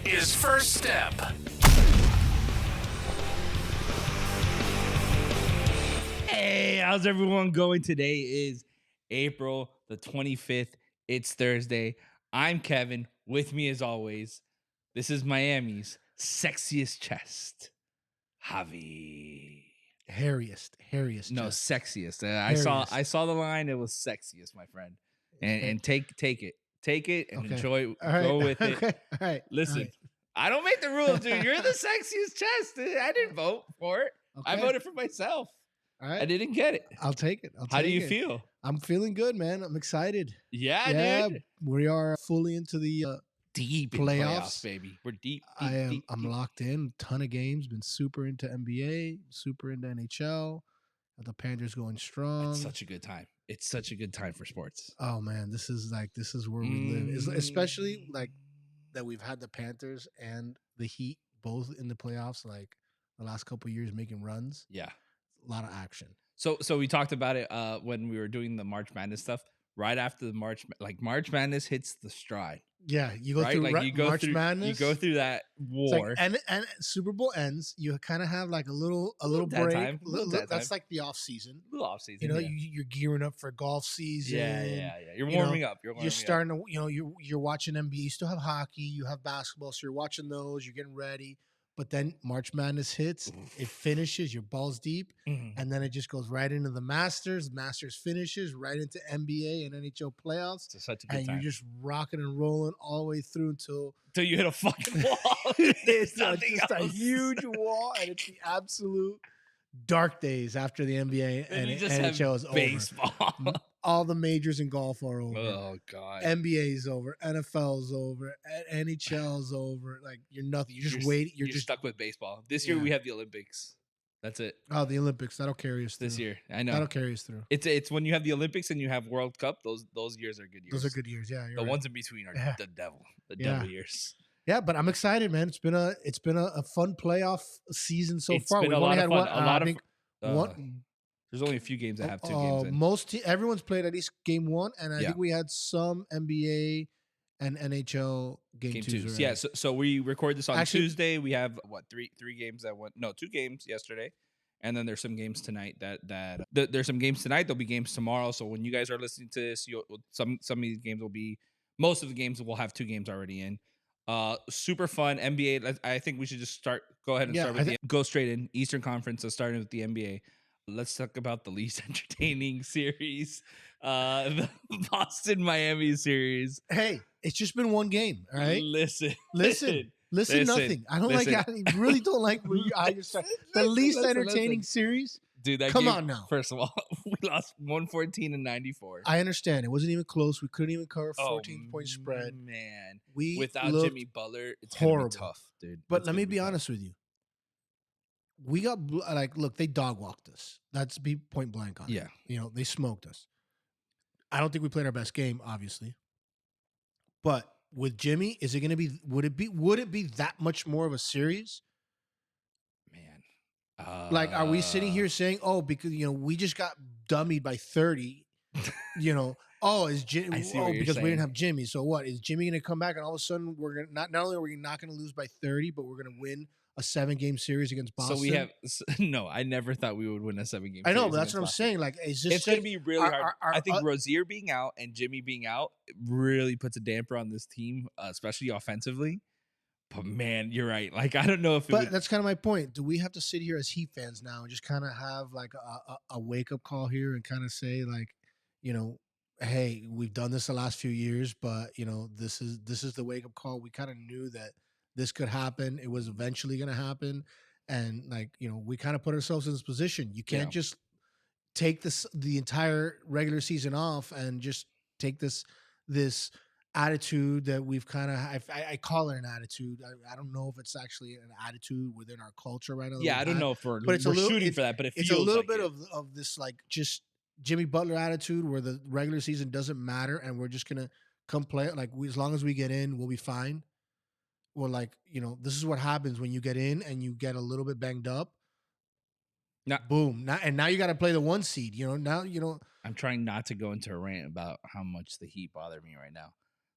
This is First Step. Hey, how's everyone going? Today is April the 25th. It's Thursday. I'm Kevin. With me as always, this is Miami's sexiest chest, Javi. Hairiest. No, Chest. sexiest. Hairiest. I saw the line. It was sexiest, my friend. And take it and Okay. enjoy. All right. Go with it. Okay. All right. Listen, All right. I don't make the rules, dude. You're the sexiest chest. I didn't vote for it. I Okay. voted for myself. All right. I didn't get it. I'll take it. How do you feel? I'm feeling good, man. I'm excited. Yeah, dude. We are fully into the Deep in playoffs, baby. We're deep. I'm locked in. Ton of games. Been super into NBA, super into NHL. The Panthers going strong. It's such a good time. It's such a good time for sports. Oh man, this is where we live. Especially like that we've had the Panthers and the Heat both in the playoffs like the last couple of years making runs. Yeah. A lot of action. So we talked about it when we were doing the March Madness stuff. Right after the March Madness hits the stride. Yeah, you go right? through like you go March through, Madness. You go through that war, and Super Bowl ends. You kind of have like a little break. That's like the off season. Little off season. You know, you're gearing up for golf season. Yeah. You're warming up. You're starting to. You know, you're watching NBA. You still have hockey. You have basketball. So you're watching those. You're getting ready. But then March Madness hits, it finishes, you're balls deep, and then it just goes right into the Masters. Masters finishes right into NBA and NHL playoffs. It's such a good time. You're just rocking and rolling all the way through until you hit a fucking wall. It's just a huge wall, and it's the absolute dark days after the NBA and NHL is baseball. Over. All the majors in golf are over. Oh God. NBA's over. NFL's over. NHL's over. Like you're nothing. You're just waiting. You're just stuck with baseball. This year we have the Olympics. That's it. Oh, the Olympics. That'll carry us through. This year. I know. That'll carry us through. It's when you have the Olympics and you have World Cup, those years are good years. Those are good years, yeah. The ones in between are the devil. The devil years. Yeah, but I'm excited, man. It's been a fun playoff season so far. We've only had one. There's only a few games that have 2 games in. Everyone's played at least game 1, and I think we had some NBA and NHL game twos. Yeah, so we record this on Tuesday. We have three games that went. No, 2 games yesterday, and then there's some games tonight. There's some games tonight. There'll be games tomorrow. So when you guys are listening to this, some of these games will be. Most of the games will have 2 games already in. Super fun NBA. I think we should just go ahead and start with go straight in Eastern Conference. So starting with the NBA. Let's talk about the least entertaining series, the Boston-Miami series. Hey, it's just been one game, all right? Listen, nothing. I don't like. I really don't like the least entertaining series. Dude, come on now. First of all, we lost 114-94. I understand it wasn't even close. We couldn't even cover 14-point spread. Man, without Jimmy Butler, it's horrible. Gonna be tough, dude. But let me be honest with you. We got look, they dog walked us. That's be point blank on it. Yeah. They smoked us. I don't think we played our best game, obviously. But with Jimmy, is it going to be? Would it be that much more of a series? Man, are we sitting here saying, "Oh, because we just got dummied by 30"? Is Jimmy? Because we didn't have Jimmy. So what? Is Jimmy going to come back and all of a sudden we're going to not only are we not going to lose by 30, but we're going to win a 7-game series against Boston? So we have no. I never thought we would win a 7-game. I know, but that's what I'm saying. Like, it's going to be really hard. I think Rozier being out and Jimmy being out really puts a damper on this team, especially offensively. But man, you're right. Like, I don't know if. That's kind of my point. Do we have to sit here as Heat fans now and just kind of have like a wake up call here and kind of say like, hey, we've done this the last few years, but this is the wake up call. We kind of knew that this could happen. It was eventually going to happen. And we kind of put ourselves in this position. You can't just take the entire regular season off and just take this attitude that we've kind of, I call it an attitude. I don't know if it's actually an attitude within our culture right now. Yeah, I don't know if we're shooting for that, but it's a little bit of this like just Jimmy Butler attitude where the regular season doesn't matter and we're just going to come play. Like as long as we get in, we'll be fine. Or this is what happens when you get in and you get a little bit banged up. Boom. Now you got to play the 1 seed. I'm trying not to go into a rant about how much the Heat bother me right now.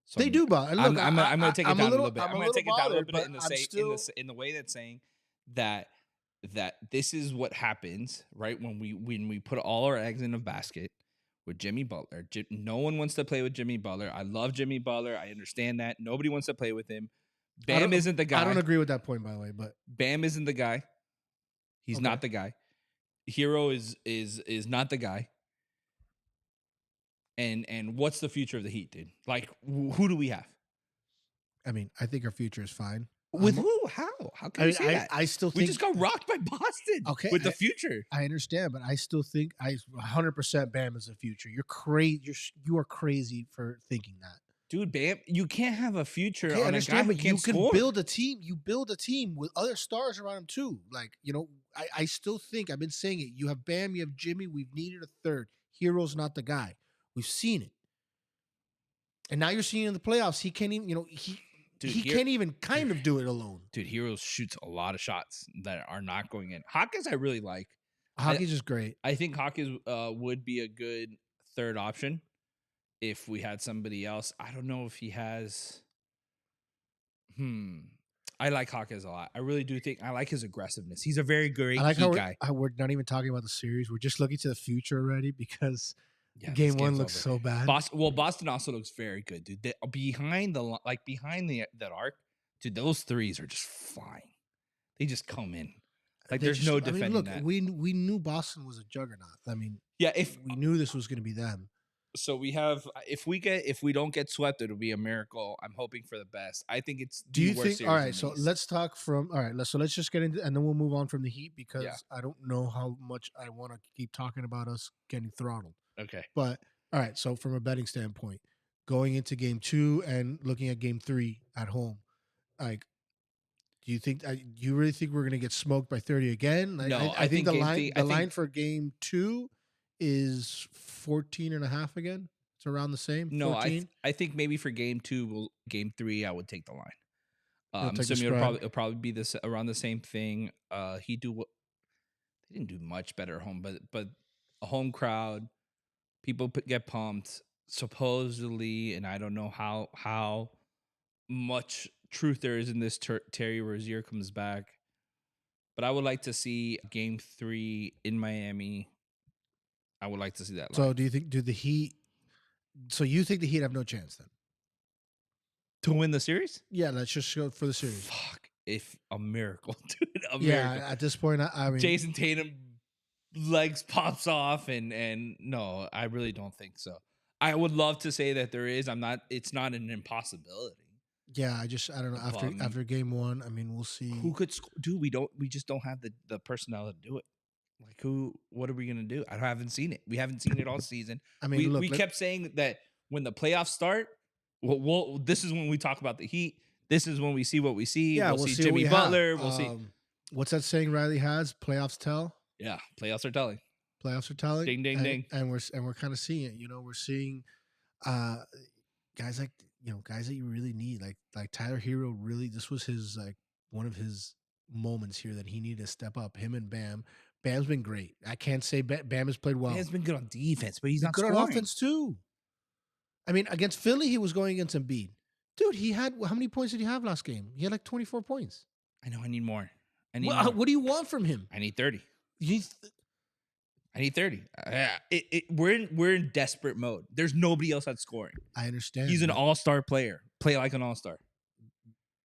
So They do, but I'm look, I'm gonna take it I'm a down a little, little bit. I'm I'm a gonna little take it down a little bothered, bit but in the I'm say still. in the way that's saying that this is what happens, right? When we put all our eggs in a basket with Jimmy Butler. No one wants to play with Jimmy Butler. I love Jimmy Butler. I understand that. Nobody wants to play with him. Bam isn't the I don't guy. agree with that point, by the way, but Bam isn't the guy. He's okay. not the guy. Hero is not the guy. And what's the future of the Heat, dude? Like, who do we have? I mean, I think our future is fine. With who? How? How can I you mean, say that? I still We think just got rocked by Boston. Okay, with the future. I understand, but I still think 100% Bam is the future. You're crazy. You are crazy for thinking that. Dude, Bam, you can't have a future Okay, I on a guy understand, who but can't you can score. build a team. You build a team with other stars around him too. Like, I still think, I've been saying it. You have Bam, you have Jimmy. We've needed a third. Hero's not the guy. We've seen it. And now you're seeing in the playoffs, he can't even, he can't even kind of do it alone. Dude, Hero shoots a lot of shots that are not going in. Hawkins, I really like. Hockey's just great. I think Hawkins would be a good third option if we had somebody else. I don't know if he has. I like Hawkins a lot. I really do think I like his aggressiveness. He's a very great I like Heat guy. how we're not even talking about the series. We're just looking to the future already because Yeah, game one looks so bad. Boston also looks very good, dude. Behind that arc, dude, those threes are just flying. They just come in. Like there's no defending that. We knew Boston was a juggernaut. I mean, Yeah, if we knew this was going to be them. So we have if we don't get swept, it'll be a miracle. I'm hoping for the best. I think it's. Do you think? All right, so let's talk from. All right, so let's just get into, and then we'll move on from the Heat because I don't know how much I want to keep talking about us getting throttled. Okay, but all right, so from a betting standpoint, going into game 2 and looking at game 3 at home, like, do you think? You really think we're going to get smoked by 30 again? Like, no, I think the line for game 2 is 14.5 again. It's around the same. No, I think maybe for game 2, game 3, I would take the line. I'm assuming it'll probably be this around the same thing. They didn't do much better at home, but a home crowd, people get pumped supposedly, and I don't know how much truth there is in this. Terry Rozier comes back, but I would like to see game 3 in Miami. I would like to see that line. So do you think So you think the Heat have no chance then to win the series? Yeah, let's just go for the series. Fuck, if a miracle, dude. Miracle. At this point, I mean, Jason Tatum legs pops off, and no, I really don't think so. I would love to say that there is. It's not an impossibility. Yeah, I don't know. After game 1, I mean, we'll see who could do. We just don't have the personnel to do it. Like what are we gonna do? I haven't seen it. We haven't seen it all season. I mean, we kept saying that when the playoffs start, this is when we talk about the Heat. This is when we see what we see. Yeah, we'll see Jimmy Butler. We'll see. What's that saying Riley has? Playoffs tell. Yeah, playoffs are telling. Playoffs are telling. Ding ding ding. And we're kind of seeing it. We're seeing guys like guys that you really need, like Tyler Hero. Really, this was his one of his moments here that he needed to step up. Him and Bam. Bam's been great. I can't say Bam has played well. Bam's been good on defense, but he's not good scoring. on offense too. I mean, against Philly, he was going against Embiid. Dude, he had how many points did he have last game? He had like 24 points. I know. I need more. What do you want from him? I need 30. I need 30. We're in desperate mode. There's nobody else that's scoring. I understand. He's an all-star player. Play like an all-star.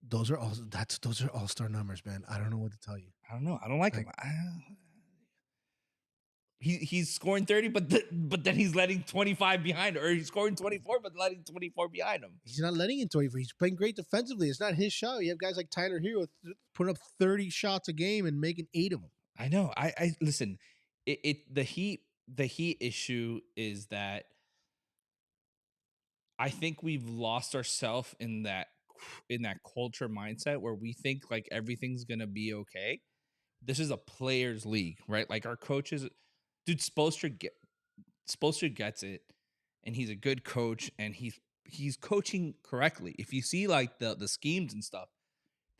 Those are all-star numbers, man. I don't know what to tell you. I don't know. I don't like him. He's scoring 30, but then he's letting 25 behind, or he's scoring 24, but letting 24 behind him. He's not letting in 24. He's playing great defensively. It's not his shot. You have guys like Tyler Hero putting up 30 shots a game and making 8 of them. I know. I listen. The Heat issue is that I think we've lost ourselves in that culture mindset where we think like everything's gonna be okay. This is a players' league, right? Like our coaches. Dude, Spoelstra gets it, and he's a good coach, and he's coaching correctly. If you see like the schemes and stuff,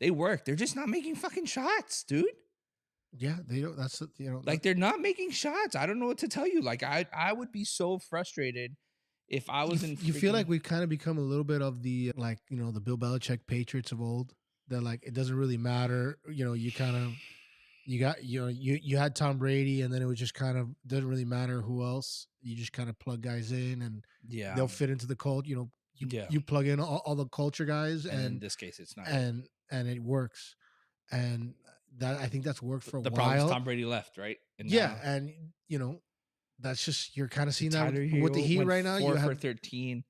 they work. They're just not making fucking shots, dude. Yeah, they don't. That's like they're not making shots. I don't know what to tell you. Like I would be so frustrated If I was in You feel like freaking we've kind of become a little bit of the like the Bill Belichick Patriots of old. That like it doesn't really matter. You kind of you got you had Tom Brady, and then it was just kind of doesn't really matter who else. You just kind of plug guys in, and yeah, they'll fit into the cult. yeah, You plug in all the culture guys, and in and this case, it's not working. and it works. And that I think that's worked for a The problem is while. Tom Brady left, right? And Yeah, now and that's just you're kind of the seeing that Tyler with the Hero Heat went right now. You 4 for have 13 in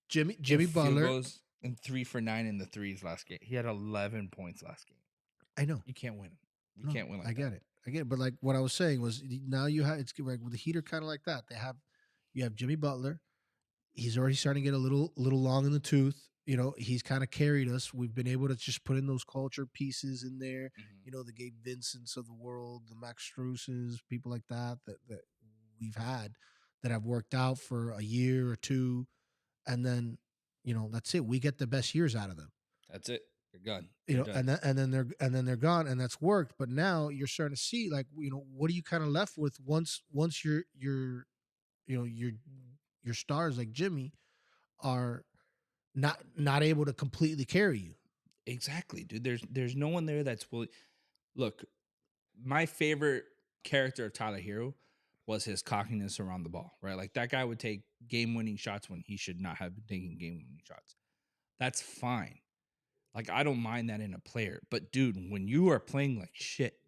Jimmy field Butler. goals and 3 for 9 in the threes last game. He had 11 points last game. I know. You can't win. We No, can't win like I get that. it. I get it. But like what I was saying was now you have it's like with the Heat are kind of like that. You have Jimmy Butler. He's already starting to get a little long in the tooth. He's kind of carried us. We've been able to just put in those culture pieces in there. Mhm. The Gabe Vincents of the world, the Max Struses, people like that we've had that have worked out for a year or two, and then that's it. We get the best years out of them. That's it. You're gone. You're done. And then they're gone, and that's worked. But now you're starting to see like what are you kind of left with once your stars like Jimmy are not able to completely carry you. Exactly, dude. There's no one there that's willing. Look, my favorite character of Tyler Hero was his cockiness around the ball, right? Like that guy would take game-winning shots when he should not have been taking game-winning shots. That's fine. Like I don't mind that in a player, but dude, when you are playing like shit,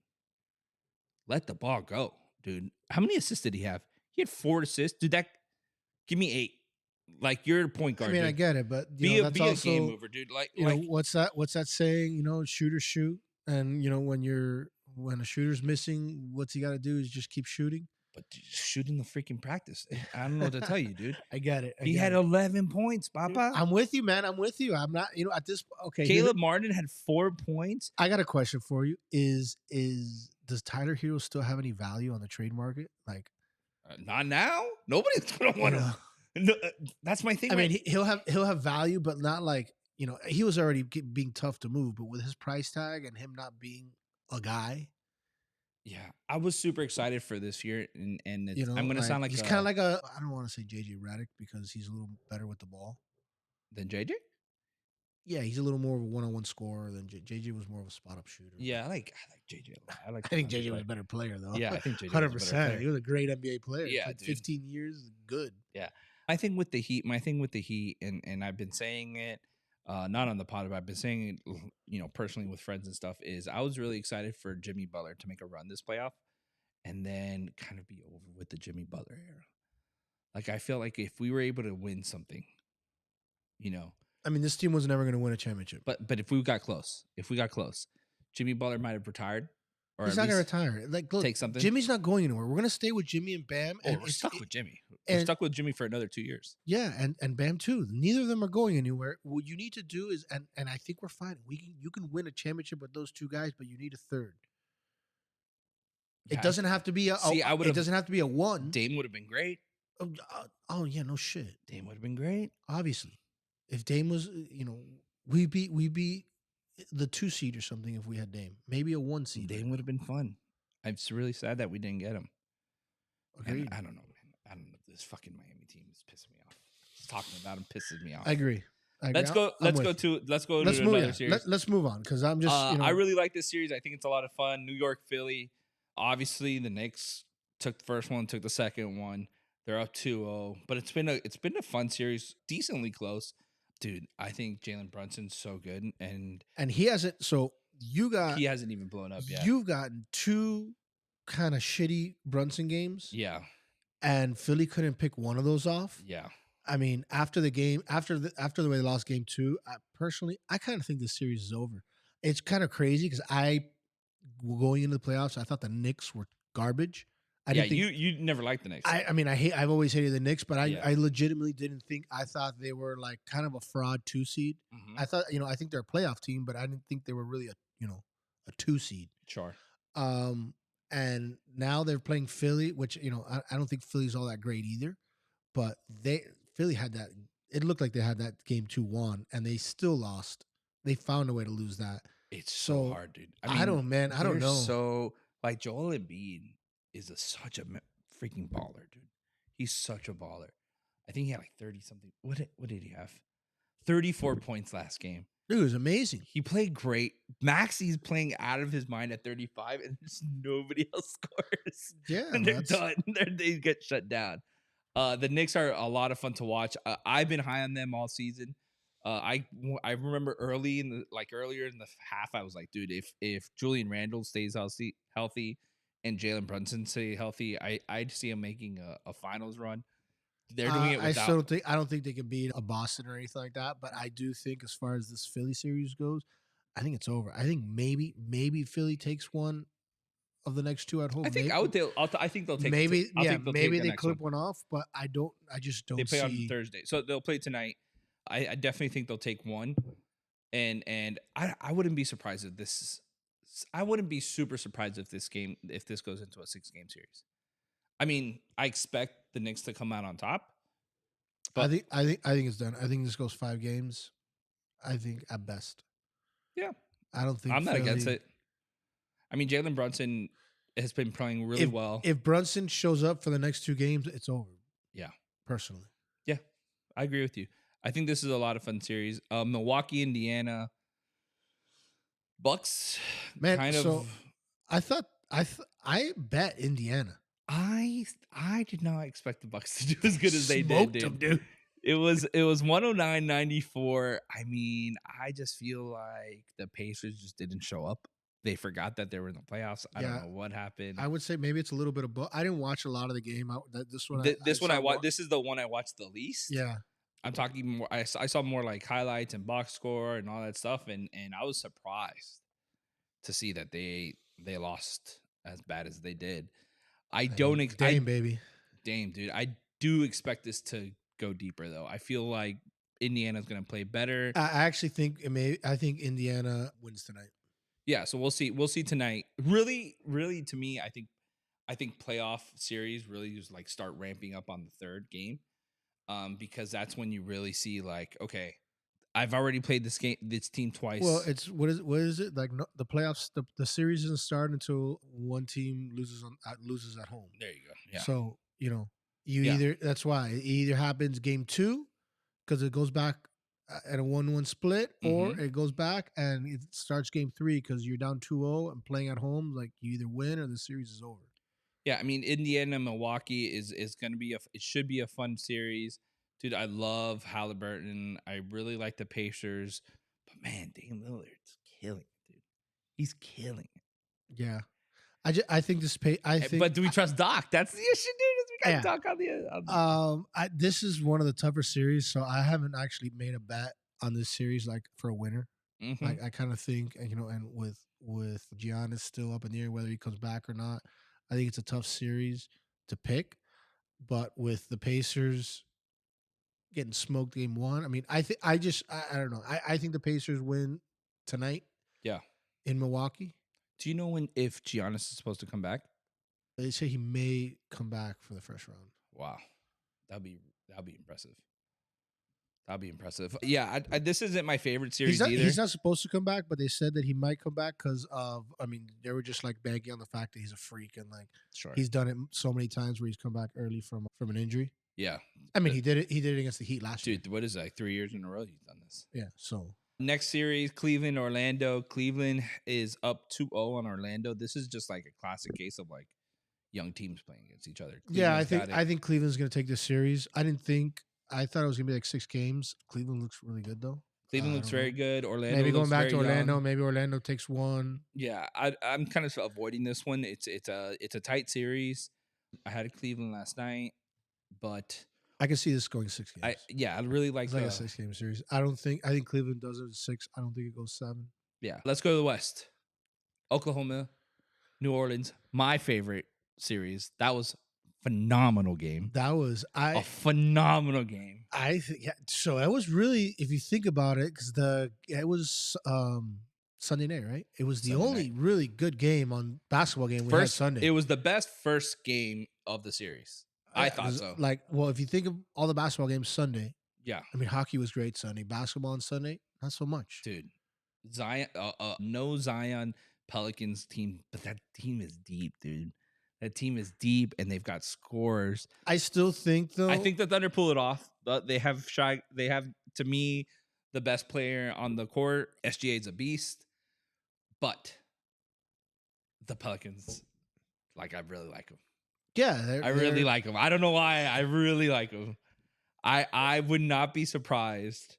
let the ball go, dude. How many assists did he have? He had 4 assists. Dude, that give me 8. Like you're a point I guard, mean, I dude. get it, but that's Be a game also mover, dude. Like what's that saying? Shoot or shoot, and when a shooter's missing, what's he got to do is just keep shooting. but dude, shooting the freaking practice. I don't know what to tell you, dude. I get it. He had 11 points, Papa. I'm with you, man. I'm with you. I'm not, at this. Okay, Caleb Martin had 4 points. I got a question for you. Does Tyler Hero still have any value on the trade market? Like, Not now. Nobody's gonna want him. No, that's my thing. I mean, he'll have value, but not like he was already being tough to move. But with his price tag and him not being a guy, yeah, I was super excited for this year, and I'm gonna like, sound like he's kind of like a. I don't want to say JJ Redick because he's a little better with the ball than JJ. Yeah, he's a little more of a one-on-one scorer than JJ was more of a spot-up shooter. Yeah, I like JJ a lot. I think JJ was a better player though. Yeah, I think JJ 100%. He was a great NBA player. Yeah, played dude. 15 years, good. Yeah, my thing with the Heat, and I've been saying it, not on the pod, but I've been saying it, personally with friends and stuff. Is I was really excited for Jimmy Butler to make a run this playoff, and then kind of be over with the Jimmy Butler era. Like I feel like if we were able to win something, I mean, this team was never going to win a championship. But if we got close, Jimmy Butler might have retired, or he's not going to retire. Like, look, take something. Jimmy's not going anywhere. We're going to stay with Jimmy and Bam. Oh, and we're stuck with Jimmy. We're stuck with Jimmy for another 2 years. Yeah, and Bam too. Neither of them are going anywhere. What you need to do is, and I think we're fine. You can win a championship with those two guys, but you need a third. It doesn't have to be it doesn't have to be a one. Dame would have been great. Oh yeah, no shit. Dame would have been great. Obviously, if Dame was, we beat the 2 seed or something if we had Dame. Maybe a 1 seed. Dame would have been fun. I'm just really sad that we didn't get him. Agreed. And I don't know, man. I don't know. This fucking Miami team is pissing me off. Just talking about him pisses me off. I agree. Let's go to another series. Let's move on because I'm just. I really like this series. I think it's a lot of fun. New York, Philly. Obviously, the Knicks took the first one, took the second one. They're up 2-0, but it's been a fun series, decently close, dude. I think Jalen Brunson's so good, and he hasn't. So he hasn't even blown up yet. You've gotten 2 kind of shitty Brunson games, yeah, and Philly couldn't pick one of those off. Yeah, I mean, after the game, after the way they lost game 2, I kind of think this series is over. It's kind of crazy because going into the playoffs, I thought the Knicks were garbage. You never liked the Knicks. I've always hated the Knicks, but I legitimately didn't think. I thought they were like kind of a fraud 2 seed. Mm-hmm. I thought, I think they're a playoff team, but I didn't think they were really a 2 seed. Sure. And now they're playing Philly, which I don't think Philly's all that great either, but Philly had that. It looked like they had that game 2-1, and they still lost. They found a way to lose that. It's so hard, dude. I don't know. So like Joel Embiid is such a freaking baller, dude. He's such a baller. I think he had like 30 something. What did he have? 34 points last game. Dude, it was amazing. He played great. Maxi's playing out of his mind at 35, and just nobody else scores. Yeah, and they're done. They get shut down. The Knicks are a lot of fun to watch. I've been high on them all season. I remember earlier in the half, I was like, dude, if Julian Randle stays healthy, and Jalen Brunson stay healthy, I'd see him making a finals run. They're doing it without. I don't think they can beat a Boston or anything like that. But I do think, as far as this Philly series goes, I think it's over. I think maybe Philly takes one of the next two at home. I think I think they'll take. Maybe maybe the they next clip one off, but I just don't. They play on see Thursday, so they'll play tonight. I definitely think they'll take one, and I wouldn't be surprised if this. I wouldn't be super surprised if this goes into a 6-game series. I mean, I expect the Knicks to come out on top. But I think it's done. I think this goes 5 games. I think at best. Yeah, I don't think I'm not against it. I mean, Jalen Brunson has been playing really well. If Brunson shows up for the next 2 games, it's over. Yeah, personally. Yeah, I agree with you. I think this is a lot of fun series. Milwaukee, Indiana, Bucks. Man, I bet Indiana. I did not expect the Bucks to do as good as they did, dude. It was 109-94. I mean, I just feel like the Pacers just didn't show up. They forgot that they were in the playoffs. I don't know what happened. I would say maybe it's a little bit of both. I didn't watch a lot of the game. This is the one I watched the least. Yeah. I'm talking more. I saw more like highlights and box score and all that stuff, and I was surprised to see that they lost as bad as they did. Dame, baby. Dame, dude. I do expect this to go deeper, though. I feel like Indiana's going to play better. I actually think I think Indiana wins tonight. Yeah, so we'll see. We'll see tonight. Really, to me, I think playoff series really just like start ramping up on the 3rd game, because that's when you really see like, okay, I've already played this team twice. Well, it's what is it like? No, the playoffs, the series doesn't start until one team loses at home. There you go. Yeah. So either that's why it either happens game 2 because it goes back at a 1-1 split, or it goes back and it starts game 3 because you're down 2-0 and playing at home. Like, you either win or the series is over. Yeah, I mean, Indiana Milwaukee is going to be it should be a fun series. Dude, I love Halliburton. I really like the Pacers. But man, Dame Lillard's killing it, dude. He's killing it. Yeah. I think this but do we trust Doc? That's the issue, dude. We got Doc on the this is one of the tougher series, so I haven't actually made a bet on this series like for a winner. Mm-hmm. Like, I kind of think, and with Giannis still up in the air whether he comes back or not, I think it's a tough series to pick. But with the Pacers getting smoked game 1, I mean, I don't know. I think the Pacers win tonight. Yeah. In Milwaukee. Do you know if Giannis is supposed to come back? They say he may come back for the first round. Wow, that'd be impressive. That'd be impressive. Yeah, this isn't my favorite series either. He's not supposed to come back, but they said that he might come back because of. I mean, they were just like banking on the fact that he's a freak and like he's done it so many times where he's come back early from an injury. Yeah, I mean, he did it against the Heat last year. Dude, what is that? 3 years in a row he's done this. Yeah. So next series, Cleveland, Orlando. Cleveland is up 2-0 on Orlando. This is just like a classic case of like young teams playing against each other. I think Cleveland's going to take this series. I thought it was going to be like 6 games. Cleveland looks really good though. Cleveland looks very good. Orlando maybe going back to Orlando. Young. Maybe Orlando takes one. Yeah, I'm kind of avoiding this one. It's a tight series. I had Cleveland last night, but I can see this going 6 games. I really like a 6-game series. I think Cleveland does it in 6. I don't think it goes 7. Yeah, let's go to the West. Oklahoma, New Orleans, my favorite series. That was phenomenal game. That was a phenomenal game. I think so. It was really, if you think about it, because it was Sunday night, right? It was the only really good game on basketball game we had Sunday. It was the best first game of the series. I thought so. Like, well, if you think of all the basketball games Sunday, yeah. I mean, hockey was great Sunday. Basketball on Sunday, not so much, dude. Zion, no Zion Pelicans team, but that team is deep, dude. That team is deep and they've got scores. I still think though. I think the Thunder pull it off. They have to me the best player on the court. SGA is a beast, but the Pelicans, like I really like them. Yeah, I really like them. I don't know why. I really like them. I would not be surprised.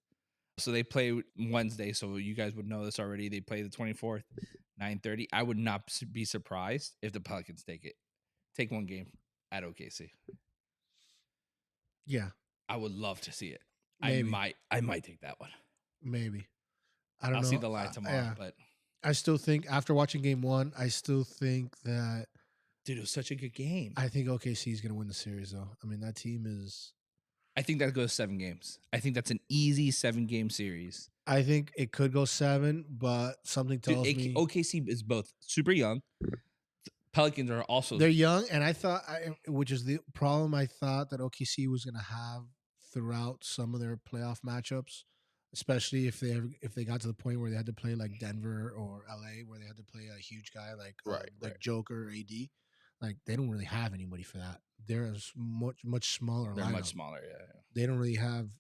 So they play Wednesday, so you guys would know this already. They play the 24th, 9:30. I would not be surprised if the Pelicans take one game at OKC. Yeah, I would love to see it. Maybe. I might take that one. Maybe. I don't know. I'll see the line tomorrow, yeah. but I still think after watching game one, I still think that dude, it was such a good game. I think OKC is going to win the series, though. I mean, that team is. I think that goes 7 games. I think that's an easy 7-game series. I think it could go 7, but something tells me OKC is both super young. Pelicans are also they're young, and I thought, which is the problem I thought that OKC was going to have throughout some of their playoff matchups, especially if they got to the point where they had to play like Denver or LA, where they had to play a huge guy like Joker or AD. Like they don't really have anybody for that. They're a much smaller. They're lineup. much smaller, yeah. They don't really have,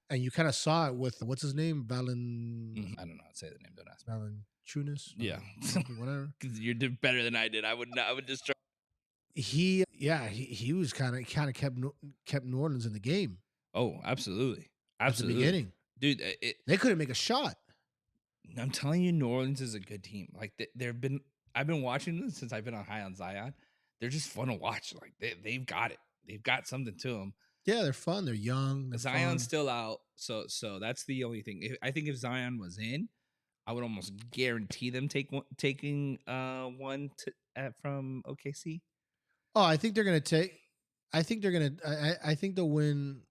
and you kind of saw it with what's his name, Valen. I don't know how to say the name. Don't ask me. Valanciunas. Yeah, whatever. Because you did better than I did. I would just try. He was kind of kept New Orleans in the game. Oh, absolutely. At the beginning, dude. They couldn't make a shot. I'm telling you, New Orleans is a good team. Like I've been watching them since I've been on high on Zion. They're just fun to watch. Like they've got it. They've got something to them. Yeah, they're fun. They're young. Zion's still out, so that's the only thing. I think if Zion was in, I would almost guarantee them taking one from OKC. Oh, I think they're gonna take. I think they're gonna. I think they'll win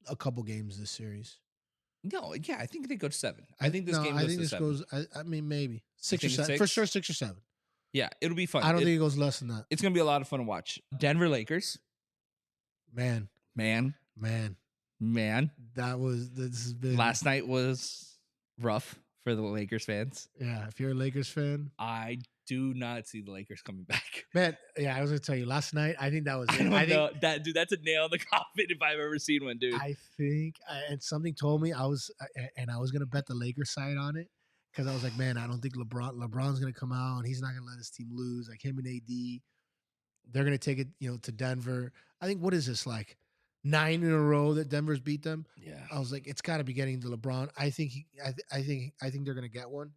a couple games this series. No, yeah, I think they go to 7. I think this game goes to 7. Goes. I mean, maybe 6 or 7 for sure. 6 or 7. Yeah, it'll be fun. I don't think it goes less than that. It's gonna be a lot of fun to watch. Denver Lakers. Man. That was. This has been. Last night was rough for the Lakers fans. Yeah, if you're a Lakers fan, I do not see the Lakers coming back. Man, yeah, I was gonna tell you last night. I think that was. I think that's a nail in the coffin if I've ever seen one, dude. I think, and something told me I was gonna bet the Lakers side on it because I was like, man, I don't think LeBron's gonna come out and he's not gonna let his team lose. Like him and AD, they're gonna take it, to Denver. I think what is this like 9 in a row that Denver's beat them? Yeah, I was like, it's got to be getting to LeBron. I think they're gonna get one.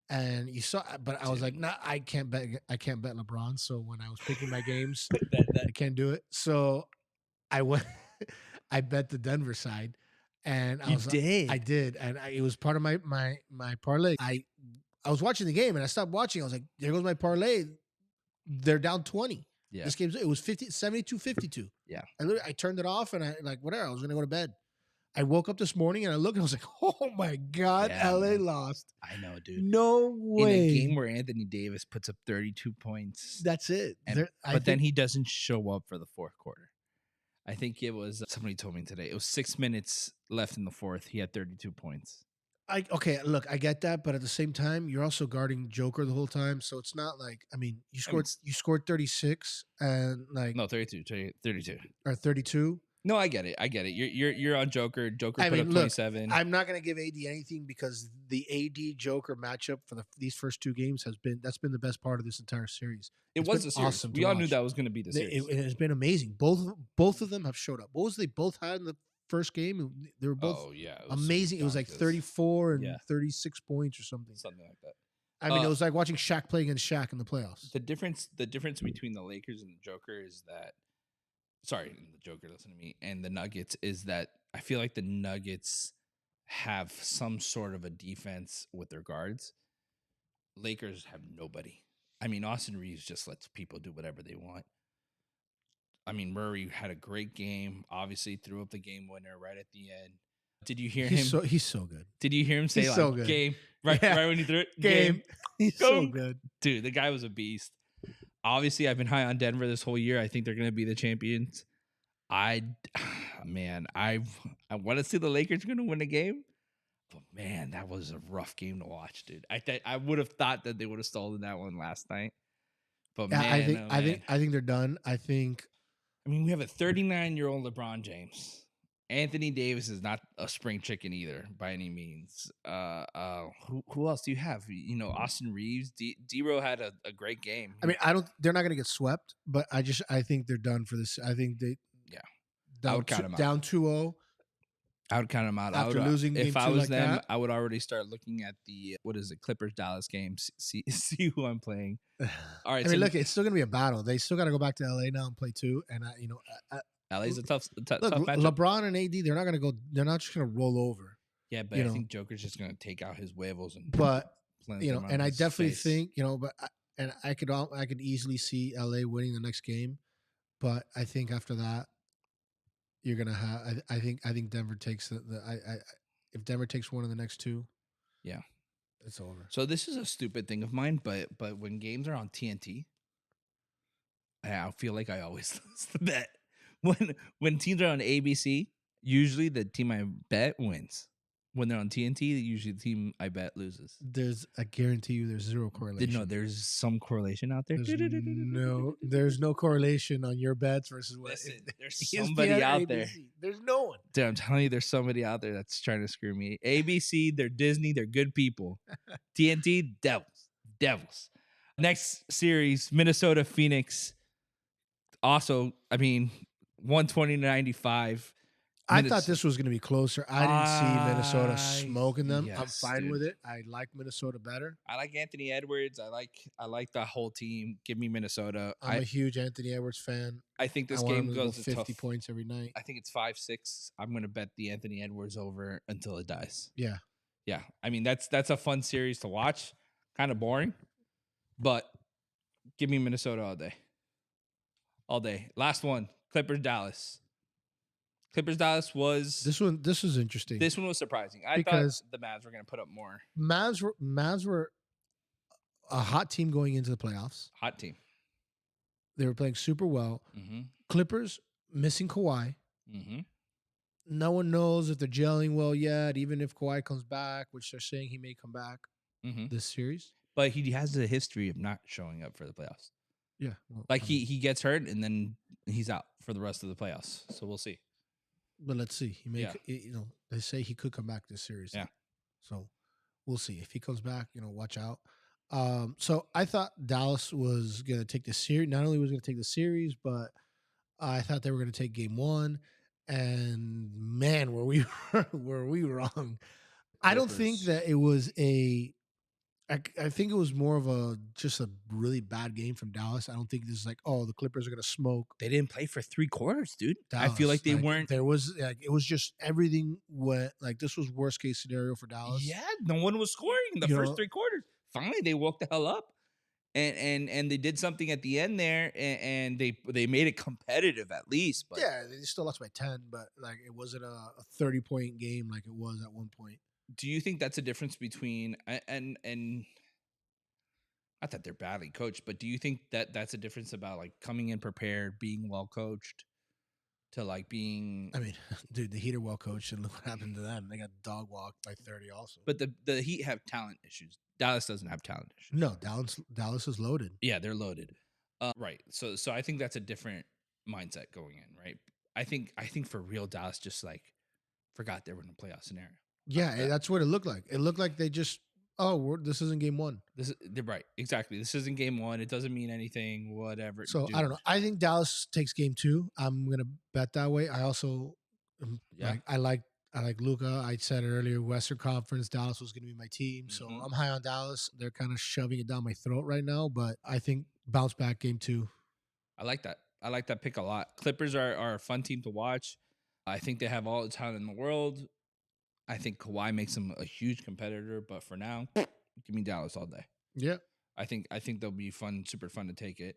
And you saw, but I was like, nah, I can't bet LeBron. So when I was picking my games, I can't do it. So I went, I bet the Denver side, and I did, and it was part of my parlay. I was watching the game and I stopped watching. I was like, there goes my parlay. They're down 20. Yeah, this game's it was 72-52. Yeah, I turned it off and I whatever. I was gonna go to bed. I woke up this morning and I looked and I was like, oh my God, LA lost. I know, dude. No way. In a game where Anthony Davis puts up 32 points. That's it. But then he doesn't show up for the fourth quarter. I think it was, somebody told me today, it was 6 minutes left in the fourth. He had 32 points. Okay, look, I get that, but at the same time, you're also guarding Joker the whole time, so it's not like, I mean, you scored 36 and like no 32 or 32. No, I get it. You're on Joker. Joker put up 27. I'm not going to give AD anything because the AD Joker matchup for these first 2 games that's been the best part of this entire series. It was the series. Awesome. We all knew that was going to be the series. It has been amazing. Both of them have showed up. What was they both had in the first game? They were both amazing. It was like 34 and 36 points or something. Something like that. I mean, it was like watching Shaq play against Shaq in the playoffs. The difference between the Lakers and the Joker is that. Sorry, the Joker, listen to me. And the Nuggets is that I feel like the Nuggets have some sort of a defense with their guards. Lakers have nobody. I mean, Austin Reeves just lets people do whatever they want. I mean, Murray had a great game. Obviously, threw up the game winner right at the end. Did you hear him? He's so good. Did you hear him say, so good. Game? Right when he threw it? Game. He's so good. Dude, the guy was a beast. Obviously, I've been high on Denver this whole year. I think they're going to be the champions. I want to see the Lakers going to win a game. But, man, that was a rough game to watch, dude. I would have thought that they would have stolen that one last night. But Yeah, I man, think oh I think man. I think they're done. I think I mean, we have a 39-year-old LeBron James. Anthony Davis is not a spring chicken either by any means. Who else do you have? You know, Austin Reeves. D-Ro had a great game. I mean, I don't. They're not going to get swept, but I think they're done for this. I think they Yeah, I down would count him out. down 2-0 I would count him out. after losing game if I 2 was like them, that. I would already start looking at the what is it, Clippers Dallas game. See who I'm playing. All right, I mean, so look, it's still going to be a battle. They still got to go back to LA now and play 2. And LA's a tough look, matchup. LeBron and AD, they're not going to go. They're not just going to roll over. Yeah, but I think Joker's just gonna take out his huevos and But plant you know, them on and I his definitely face. think but I could easily see LA winning the next game. But I think after that, you're gonna have. I think Denver takes if Denver takes one of the next 2, Yeah, it's over. so this is a stupid thing of mine, but when games are on TNT, I feel like I always lose the bet. When teams are on ABC, usually the team I bet wins. When they're on TNT, usually the team I bet loses. I guarantee you, there's zero correlation. No, there's some correlation out there. There's no correlation on your bets versus what. Listen, there's somebody out there. There's no one. Dude, I'm telling you, there's somebody out there that's trying to screw me. ABC, they're Disney, they're good people. TNT, devils. Next series, Minnesota Phoenix. Also, I mean, 120-95. I thought this was going to be closer. I didn't see Minnesota smoking them. I'm yes, fine dude. with it. I like Minnesota better. I like Anthony Edwards. I like the whole team. Give me Minnesota. I'm a huge Anthony Edwards fan. I think this I want game him to goes go to 50 points every night. I think it's 5-6. I'm gonna bet the Anthony Edwards over until it dies. Yeah. Yeah. I mean that's a fun series to watch. Kind of boring, but give me Minnesota all day. All day. Last one. Clippers Dallas. Clippers Dallas was this was interesting. This one was surprising. I thought the Mavs were gonna put up more. Mavs were a hot team going into the playoffs. Hot team. They were playing super well. Mm-hmm. Clippers missing Kawhi. Mm-hmm. No one knows if they're gelling well yet, even if Kawhi comes back, which they're saying he may come back this series. But he has a history of not showing up for the playoffs. Yeah. Well, he gets hurt and then he's out for the rest of the playoffs. So we'll see. But let's see. He may, they say he could come back this series. Yeah. So we'll see. If he comes back, watch out. So I thought Dallas was going to take the series. Not only was going to take the series, but I thought they were going to take game 1. And man, were we wrong. I don't think that it was I think it was more of just a really bad game from Dallas. I don't think this is like, the Clippers are going to smoke. They didn't play for 3 quarters, dude. Dallas, I feel like they weren't. There was it was just everything went like this was worst case scenario for Dallas. Yeah, no one was scoring in the first 3 quarters. Finally, they woke the hell up, and they did something at the end there, and they made it competitive at least. But yeah, they still lost by 10, but like it wasn't a 30-point game like it was at one point. Do you think that's a difference between and not that they're badly coached, but do you think that that's a difference about like coming in prepared, being well coached, to like being? I mean, dude, the Heat are well coached, and look what happened to them. They got dog walked by 30 also. But the Heat have talent issues. Dallas doesn't have talent issues. No, Dallas is loaded. Yeah, they're loaded. Right. So I think that's a different mindset going in, right? I think for real, Dallas just like forgot they were in a playoff scenario. Yeah, that's what it looked like. It looked like they just, this isn't game 1. They're right. Exactly. This isn't game 1. It doesn't mean anything, whatever. So I don't know. I think Dallas takes game 2. I'm going to bet that way. I also, I like Luka. I said it earlier, Western Conference, Dallas was going to be my team. So I'm high on Dallas. They're kind of shoving it down my throat right now, but I think bounce back game 2. I like that. I like that pick a lot. Clippers are a fun team to watch. I think they have all the talent in the world. I think Kawhi makes them a huge competitor, but for now, give me Dallas all day. Yeah. I think they'll be fun, super fun to take it.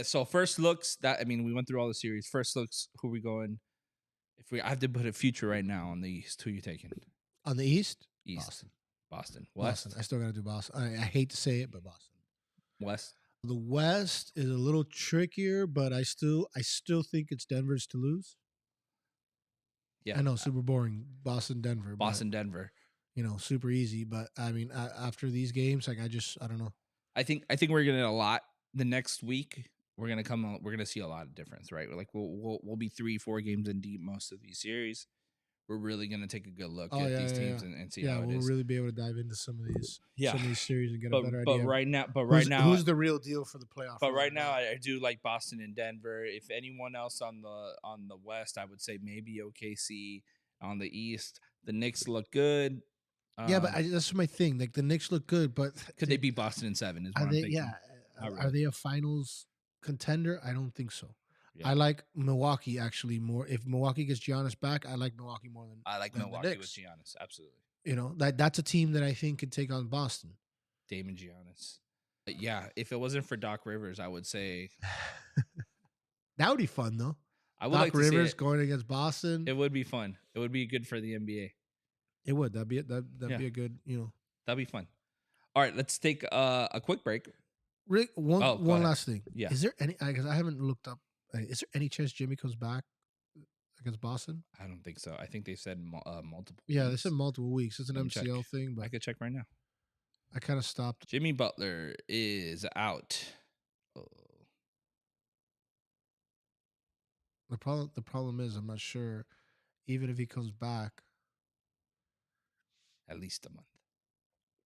So first looks, we went through all the series. First looks, who are we going? I have to put a future right now on the East, who are you taking? On the East? Boston. West? Boston. I still got to do Boston. I hate to say it, but Boston. West? The West is a little trickier, but I still think it's Denver's to lose. Yeah, I know, super boring. Denver. Denver. Super easy. But I mean, after these games, like I don't know. I think we're gonna get a lot the next week we're gonna see a lot of difference, right? Like we'll be 3-4 games in deep most of these series. We're really gonna take a good look at these teams and see how it we'll is. really be able to dive into some of these series and get but, a better but idea. Right now, Who's the real deal for the playoff? But right now, I do like Boston and Denver. If anyone else on the West, I would say maybe OKC. On the East, the Knicks look good. Yeah, but that's my thing. Like the Knicks look good, but could they beat Boston in 7? Is what I'm thinking. Yeah, Really. Are they a finals contender? I don't think so. Yeah. I like Milwaukee actually more. If Milwaukee gets Giannis back, I like Milwaukee more than I like than Milwaukee with Giannis. Absolutely. You know, that's a team that I think could take on Boston. Dame and Giannis. But yeah, if it wasn't for Doc Rivers, I would say that would be fun though. I would Doc like to Rivers see it. going against Boston. It would be fun. It would be good for the NBA. It would. That'd be a good, That'd be fun. All right, let's take a quick break. Rick, one last thing. Yeah. Is there any? Because I haven't looked up. Is there any chance Jimmy comes back against Boston? I don't think so. I think they said multiple. Yeah, weeks. they said multiple weeks. It's an MCL thing, but I could check right now. I kind of stopped. Jimmy Butler is out. The problem is I'm not sure. Even if he comes back, at least a month,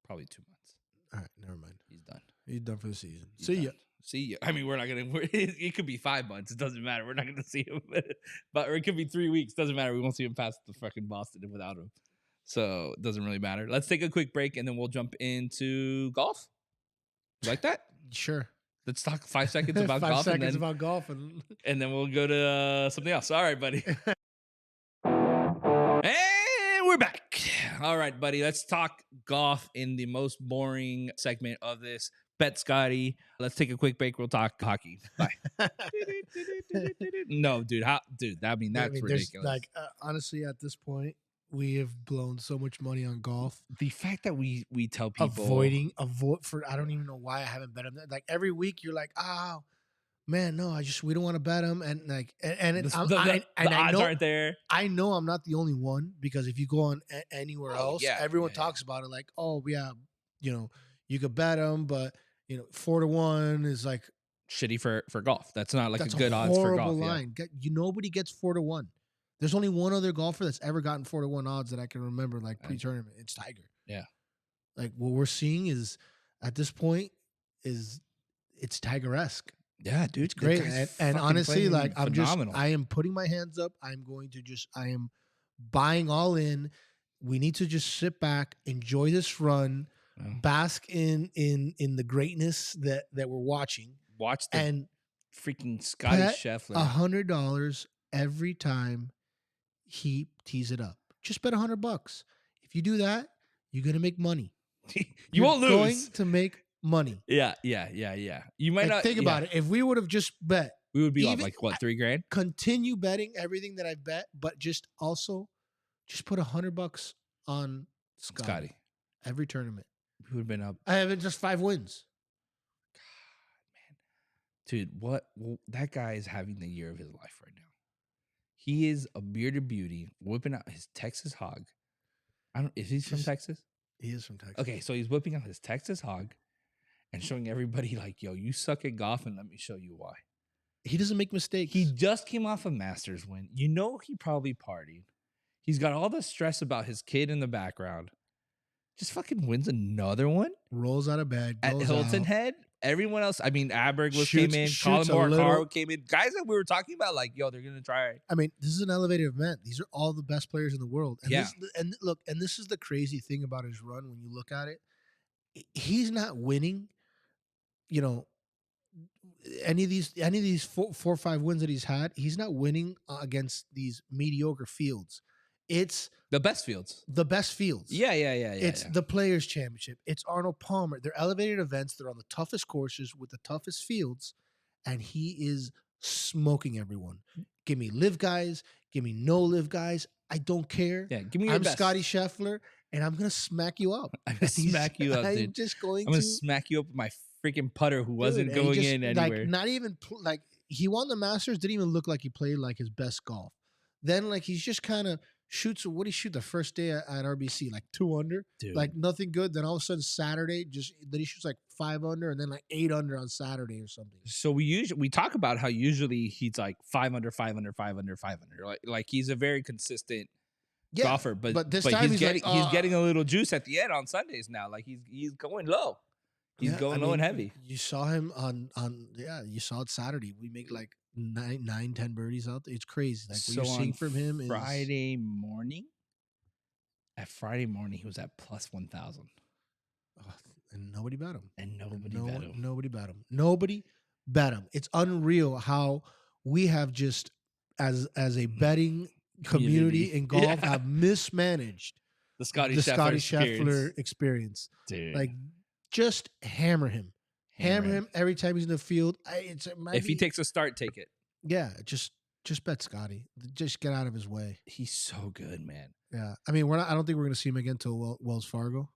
probably 2 months. All right, never mind. He's done. He's done for the season. See ya. I mean, we're not gonna. It could be 5 months. It doesn't matter. We're not gonna see him. Or it could be 3 weeks. Doesn't matter. We won't see him past the fucking Boston without him. So it doesn't really matter. Let's take a quick break and then we'll jump into golf. You like that? Sure. Let's talk 5 seconds about golf. 5 seconds about golf, and then we'll go to something else. All right, buddy. And we're back. All right, buddy. Let's talk golf in the most boring segment of this. Bet Scotty. Let's take a quick break. We'll talk hockey. Bye. No, dude. That's ridiculous. Like, honestly, at this point, we have blown so much money on golf. The fact that we tell people I don't even know why I haven't bet them. Like every week, you're like, oh man, no, we don't want to bet them, and like, the odds aren't there. I know I'm not the only one, because if you go on anywhere else, everyone talks about it. Like, oh yeah, you could bet them, but 4-1 is like shitty for golf. That's not like a good odds for golf. Line. Nobody gets 4-1. There's only one other golfer that's ever gotten 4-1 odds that I can remember, like pre-tournament. It's Tiger. Yeah. Like what we're seeing is at this point it's Tiger-esque. Yeah, dude. It's great. And honestly, like phenomenal. I am putting my hands up. I am buying all in. We need to just sit back, enjoy this run, bask in the greatness that we're watching. Watch the freaking Scotty Scheffler. $100 every time he tees it up. Just bet $100. If you do that, you're gonna make money. You won't lose. Going to make money. Yeah. You might not think about it. If we would have just bet, we would be off like what, $3,000? Continue betting everything that I bet, but just put $100 on Scotty every tournament. We would have been up. I have just 5 wins. God, man, dude, that guy is having the year of his life right now. He is a bearded beauty, whipping out his Texas hog. Is he from Texas? He is from Texas. Okay, so he's whipping out his Texas hog and showing everybody like, yo, you suck at golf and let me show you why. He doesn't make mistakes. He just came off a Masters win. He probably partied. He's got all the stress about his kid in the background. Just fucking wins another one. Rolls out of bed. At Hilton Head. Everyone else, I mean, Aberg came in. Colin Morikawa came in. Guys that we were talking about, like, yo, they're going to try. I mean, this is an elevated event. These are all the best players in the world. And this is the crazy thing about his run when you look at it. He's not winning, any of these 4 or 5 wins that he's had. He's not winning against these mediocre fields. It's the best fields. Yeah. It's the Players Championship. It's Arnold Palmer. They're elevated events. They're on the toughest courses with the toughest fields, and he is smoking everyone. Give me live guys. Give me no live guys. I don't care. Yeah, give me your best. Scotty Scheffler, and I'm gonna smack you up. I'm gonna smack you up, dude. I'm gonna smack you up with my freaking putter who wasn't going in anywhere. Like, not even like he won the Masters. Didn't even look like he played like his best golf. Then like he's just kind of shoots. What did he shoot the first day at RBC? Like 2 under, Dude. like nothing good. Then all of a sudden Saturday, then he shoots like 5 under, and then like 8 under on Saturday or something. So we talk about how usually he's like 5 under, 5 under, 5 under, 5 under. Like he's a very consistent golfer, but this time he's getting a little juice at the end on Sundays now. Like he's going low. He's going low and heavy. You saw him on you saw it Saturday. We make like 9, 10 birdies out there. It's crazy. Like what you're seeing from him is Friday morning. At Friday morning, he was at plus 1,000. And nobody bet him. Nobody bet him. It's unreal how we have just as a betting community in golf have mismanaged the Scotty Scheffler experience. Dude. Like just hammer him every time he's in the field. If he takes a start, take it. Yeah, just bet Scotty. Just get out of his way. He's so good, man. Yeah, I mean, I don't think we're gonna see him again till Wells Fargo.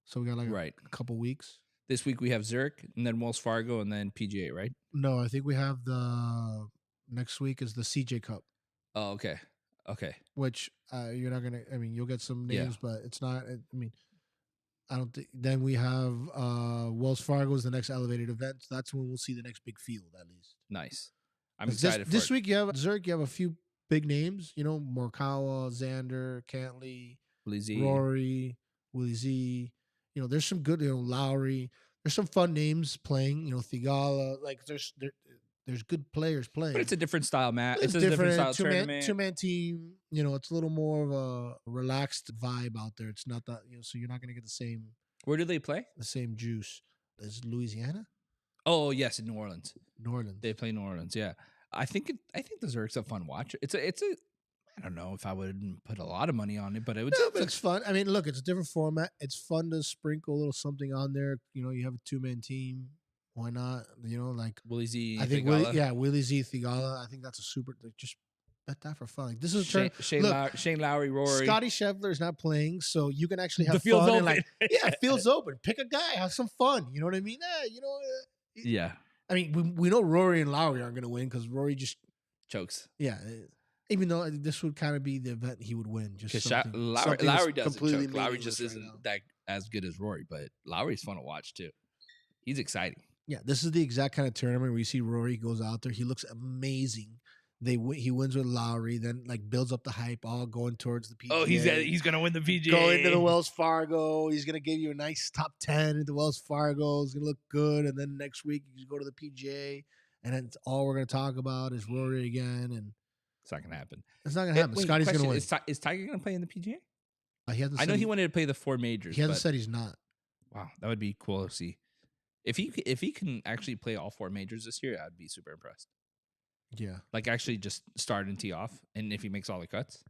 So we got like a couple weeks. This week we have Zurich, and then Wells Fargo, and then PGA, right? No, I think we have the next week is the CJ Cup. Oh, okay. Which you're not gonna. I mean, you'll get some names, but it's not. I mean, I don't think. Then we have Wells Fargo is the next elevated event. So that's when we'll see the next big field, at least. Nice. I'm excited for this week. You have Zurich. You have a few big names. You know, Morikawa, Xander, Cantley, Rory, Willie Z. You know, there's some good. You know, Lowry. There's some fun names playing. You know, Thigala. Like there's good players playing. But it's a different style, Matt. It's a different style tournament. Two-man team. You know, it's a little more of a relaxed vibe out there. It's not that, you know, so you're not going to get the same. Where do they play? The same juice. Is Louisiana? Oh, yes, in New Orleans. They play New Orleans, yeah. I think the Zurich's a fun watch. It's a I don't know if I would put a lot of money on it, but it would. No, but it's fun. I mean, look, it's a different format. It's fun to sprinkle a little something on there. You know, you have a 2-man team. Why not? You know, like Willie Z. I think Willie Z. Thigala. I think that's a super. Just bet that for fun. Like, this is Shane Lowry, Rory. Scotty Scheffler is not playing, so you can actually have fun. And like, field's open. Pick a guy, have some fun. You know what I mean? You know. Yeah. I mean, we know Rory and Lowry aren't going to win because Rory just chokes. Yeah. Even though this would kind of be the event he would win. Just Lowry doesn't choke. Lowry just isn't that as good as Rory, but Lowry's fun to watch too. He's exciting. Yeah, this is the exact kind of tournament where you see Rory goes out there. He looks amazing. He wins with Lowry, then like builds up the hype, all going towards the PGA. Oh, he's gonna win the PGA. Go into the Wells Fargo. He's gonna give you a nice top 10 at the Wells Fargo. It's gonna look good, and then next week you go to the PGA, and then all we're gonna talk about is Rory again. And it's not gonna happen. It's not gonna happen. Scotty's gonna win. Is Tiger gonna play in the PGA? I know he wanted to play the 4 majors. He hasn't said he's not. Wow, that would be cool to see. If he can actually play all 4 majors this year, I'd be super impressed. Yeah, like actually just start and tee off, and if he makes all the cuts.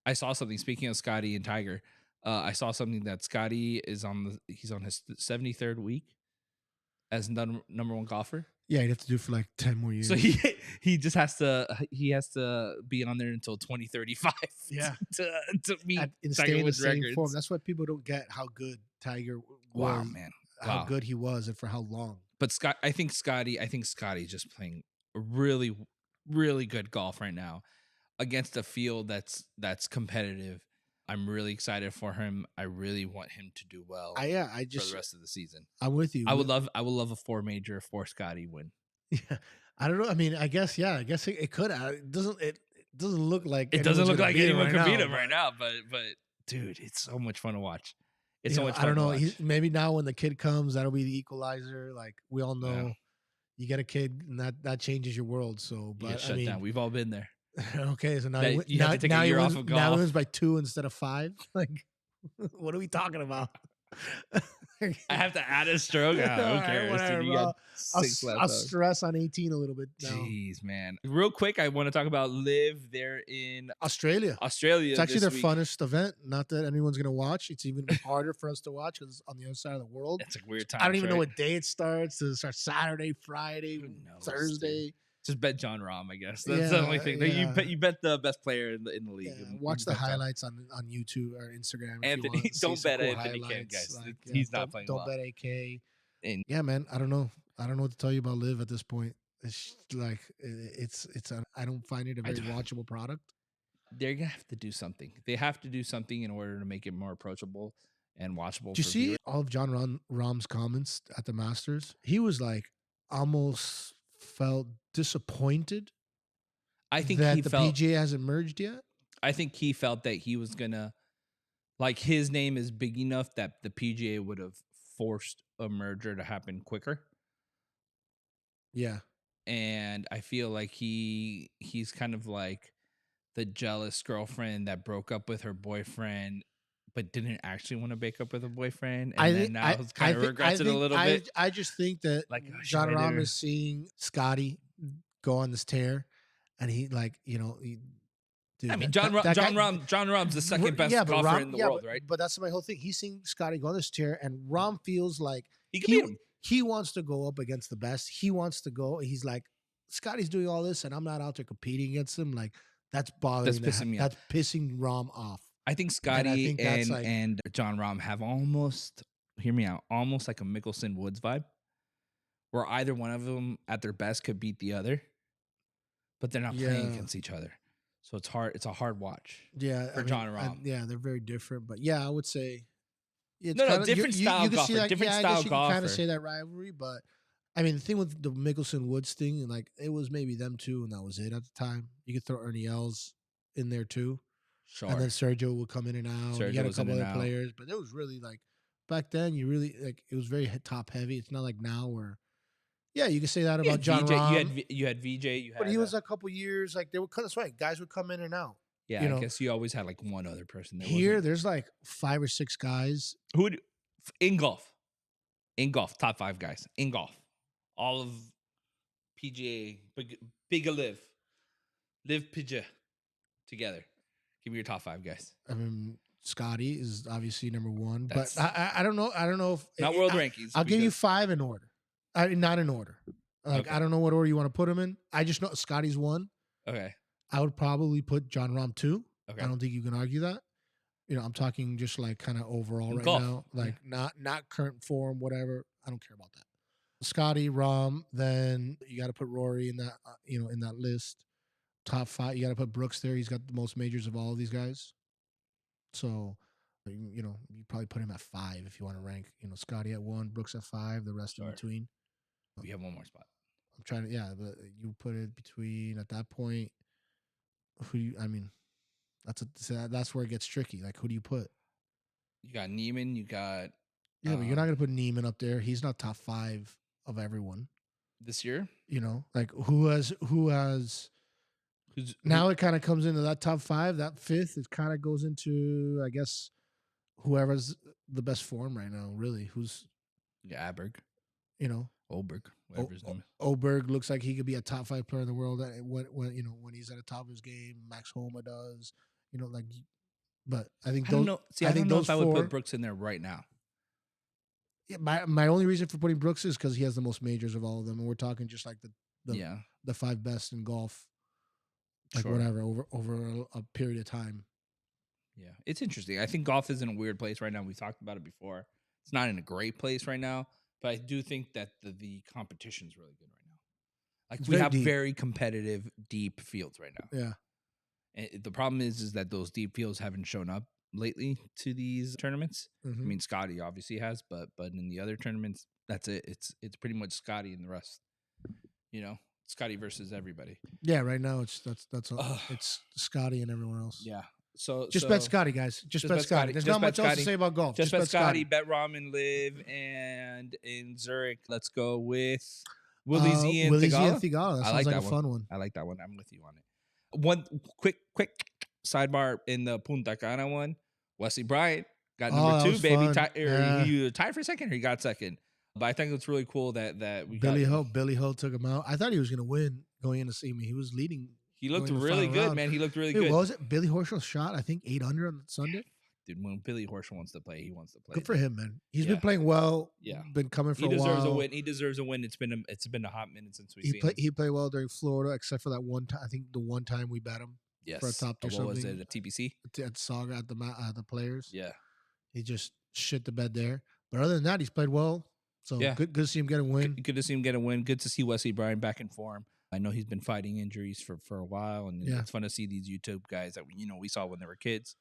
I saw something. Speaking of Scotty and Tiger, I saw something that Scotty is he's on his 73rd week as number 1 golfer. Yeah, he'd have to do it for like 10 more years. So he just has to be on there until 2035. Yeah, to meet Tiger Woods' records. Form. That's why people don't get how good Tiger was. Wow, man, how good he was and for how long. But I think Scotty's just playing really, really good golf right now against a field that's competitive. I'm really excited for him. I really want him to do well. For the rest of the season. I'm with you. I would love a 4 major for Scotty win. Yeah, I don't know. I mean, I guess it could. It doesn't look like anyone can beat him right now. But dude, it's so much fun to watch. It's so much fun. I don't know. Maybe now when the kid comes, that'll be the equalizer. Like we all know. Yeah. You get a kid, and that changes your world. So, but shut down. We've all been there. Okay, so now you have to take a year off of golf. Now he wins by 2 instead of 5. Like, what are we talking about? I have to add a stroke. Who cares? Whatever, you got 6 left. I'll stress on 18 a little bit now. Jeez, man. Real quick, I want to talk about Live. They're in Australia. It's actually their funnest event. Not that anyone's going to watch. It's even harder for us to watch because it's on the other side of the world. It's a weird time. I don't even know what day it starts. Does it start Saturday, Friday, Thursday? Dude. Just bet John Rahm, I guess. That's the only thing. Yeah. You bet the best player in the league. Yeah. Watch the highlights on YouTube or Instagram. Anthony, don't bet Anthony Kim, guys. Like, he's not playing well. Don't bet AK. And yeah, man, I don't know. I don't know what to tell you about Live at this point. It's like I don't find it a very watchable product. They're gonna have to do something. They have to do something in order to make it more approachable and watchable Did you for see viewers. all of John Rahm's comments at the Masters? He was like almost felt disappointed I think he that the felt. PGA hasn't merged yet. I think he felt that he was gonna like his name is big enough that the PGA would have forced a merger to happen quicker. Yeah. And I feel like he's kind of like the jealous girlfriend that broke up with her boyfriend but didn't actually want to break up with a boyfriend, and then now kind of regrets it a little bit. I just think that Like, oh, John should I Rahm did is seeing Scotty go on this tear, and he like dude, I mean, that, that guy, John Rahm's the second best yeah, but golfer Rahm, in the yeah, world, right? but that's my whole thing. He's seeing Scotty go on this tear, and Rahm feels like He could beat him. he wants to go up against the best. He wants to go. He's like, Scotty's doing all this, and I'm not out there competing against him. Like that's bothering. That's pissing me off. That's pissing Rahm off. I think Scotty and John Rahm have almost, hear me out, almost like a Mickelson Woods vibe, where either one of them at their best could beat the other, but they're not playing against each other. So it's hard. It's a hard watch. Yeah, for John Rahm. Yeah, they're very different. But yeah, I would say it's different style golfer. Different style golfer. You can kind of say that rivalry, but I mean, the thing with the Mickelson Woods thing, like it was maybe them two, and that was it at the time. You could throw Ernie Els in there too. Sure. And then Sergio would come in and out. You had a couple other players, but it was really like back then. You really like it was very top heavy. It's not like now where, yeah, you can say that about John Rahm. You had VJ. But he was a couple years like they would. That's right. Guys would come in and out. Yeah, I guess you always had like one other person. There's like 5 or 6 guys. Who would in golf? Top 5 guys in golf. All of PGA, big live PGA together. Give me your top 5 guys. I mean, Scotty is obviously number 1, but I don't know. I don't know if not world rankings. I'll give you 5 in order. Not in order. Like okay. I don't know what order you want to put them in. I just know Scotty's 1. Okay. I would probably put John Rahm 2. Okay. I don't think you can argue that. I'm talking just like kind of overall right golf. now, like not current form, whatever. I don't care about that. Scotty, Rahm, then you got to put Rory in that, in that list. Top 5, you got to put Brooks there. He's got the most majors of all of these guys. So, you probably put him at 5 if you want to rank. Scotty at 1, Brooks at 5, the rest in between. We have one more spot. I'm trying to, but you put it between at that point. That's where it gets tricky. Like, who do you put? You got Neiman. You got. Yeah, but you're not gonna put Neiman up there. He's not top 5 of everyone this year. Like who has. Now it kind of comes into that top 5, that 5th. It kind of goes into, I guess, whoever's the best form right now. Really, who's Aberg, Oberg, whatever his name is. Oberg looks like he could be a top 5 player in the world when he's at the top of his game. Max Homa does, but I think I don't know. See, I don't know if I would put Brooks in there right now. Yeah, my only reason for putting Brooks is because he has the most majors of all of them, and we're talking just like the 5 best in golf. Like whatever over a period of time. Yeah, it's interesting. I think golf is in a weird place right now. We talked about it before. It's not in a great place right now, but I do think that the competition is really good right now. Like we have very competitive, deep fields right now. Yeah. And the problem is that those deep fields haven't shown up lately to these tournaments. Mm-hmm. I mean, Scotty obviously has, but in the other tournaments, that's it. It's pretty much Scotty and the rest. Scotty versus everybody. Yeah, right now it's Scotty and everyone else. Yeah. So bet Scotty, guys. Just bet Scotty. There's not much else to say about golf. Just bet Scotty, bet Rahm and Liv, and in Zurich, let's go with Willie Z and Thigala. That sounds like a fun one. I like that one. I'm with you on it. One quick sidebar in the Punta Cana one. Wesley Bryant got number 2, baby. You tied for second, or he got second. But I think it's really cool that we Billy Ho took him out. I thought he was going to win going in to see me. He was leading. He looked really good, man. He looked really good. What was it? Billy Horschel shot, I think, 8 under on Sunday. Dude, when Billy Horschel wants to play, he wants to play. Good for him, man. He's been playing well. Yeah, been coming for a while. He deserves a win. He deserves a win. It's been a hot minute since we've seen him. He played well during Florida, except for that one time. I think the one time we bet him for a top 2 what something. Was it? A TPC? At Saga at the Players. Yeah. He just shit the bed there. But other than that, he's played well. So good to see him get a win. Good to see him get a win. Good to see Wesley Bryant back in form. I know he's been fighting injuries for a while, and Yeah. it's fun to see these YouTube guys that we saw when they were kids.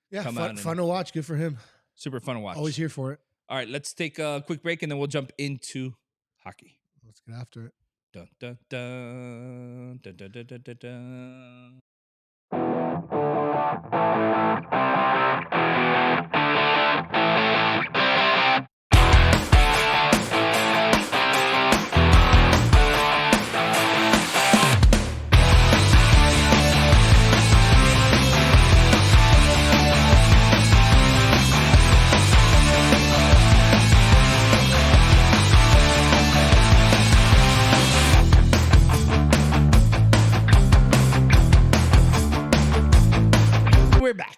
Yeah, come out fun to watch. Good for him. Super fun to watch. Always here for it. All right, let's take a quick break, and then we'll jump into hockey. Let's get after it. Dun, dun, dun, dun, dun, dun, dun, dun, dun. We're back.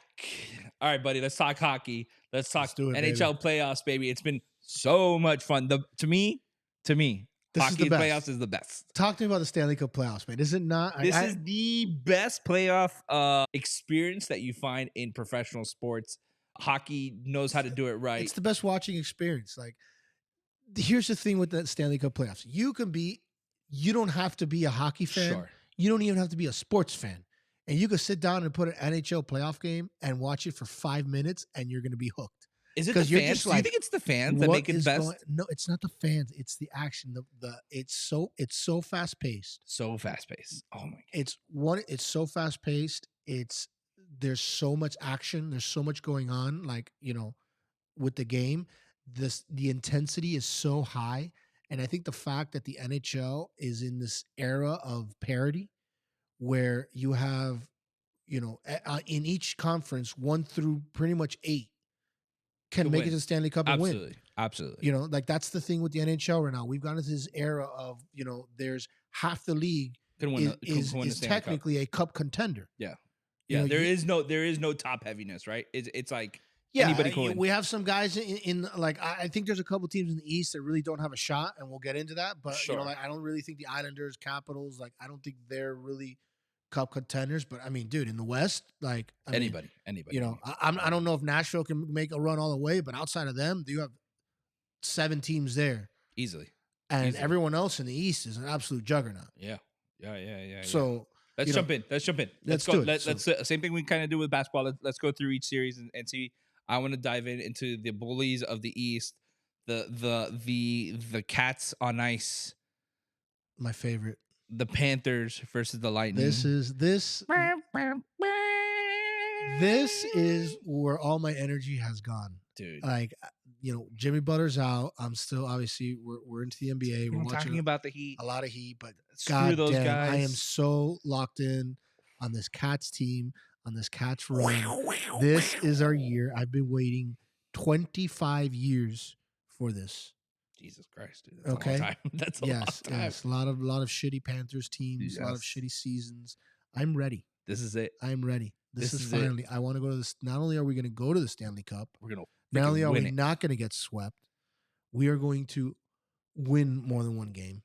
All right, buddy. Let's talk hockey. Let's talk NHL playoffs, baby. It's been so much fun. To me, this hockey is the best. playoffs is the best. Talk to me about the Stanley Cup playoffs, man. Is it not? This is the best playoff experience that you find in professional sports. Hockey knows how to do it right. It's the best watching experience. Like, here's the thing with the Stanley Cup playoffs. You don't have to be a hockey fan. Sure. You don't even have to be a sports fan. And you could sit down and put an NHL playoff game and watch it for 5 minutes, and you're going to be hooked. Is it the fans? Do you think it's the fans that make it best? No, it's not the fans. It's the action. It's so fast paced. So fast paced. Oh my god. It's so fast paced. There's so much action. There's so much going on. Like, with the game, the intensity is so high. And I think the fact that the NHL is in this era of parity, where you have, in each conference, 1 through pretty much 8 can make it to the Stanley Cup and win. Absolutely. Like that's the thing with the NHL right now. We've gone into this era of, there's half the league is technically a cup contender. Yeah. Yeah. There is no top heaviness, right? It's like anybody can win. We have some guys in like, I think there's a couple teams in the East that really don't have a shot, and we'll get into that. But sure. I don't really think the Islanders, Capitals, I don't think they're really cup contenders. But I mean, dude, in the West, anybody. I don't know if Nashville can make a run all the way, but outside of them, you have 7 teams there easily, and everyone else in the East is an absolute juggernaut. Yeah. So let's jump in. Let's go. Let's same thing we kind of do with basketball. Let's go through each series and see. I want to dive into the bullies of the East, the Cats on ice. My favorite. The Panthers versus the Lightning. This is where all my energy has gone, dude. Like, Jimmy Butler's out. I'm still obviously we're into the NBA. We're talking about the Heat, a lot of Heat, but screw those guys. I am so locked in on this Cats team, on this Cats run. This is our year. I've been waiting 25 years for this. Jesus Christ, dude. That's a long time. That's a long time. Yes. A lot of shitty Panthers teams, a lot of shitty seasons. I'm ready. This is it. I'm ready. This is finally. I want to go to this. Not only are we going to go to the Stanley Cup, not only are we not going to get swept, we are going to win more than one game.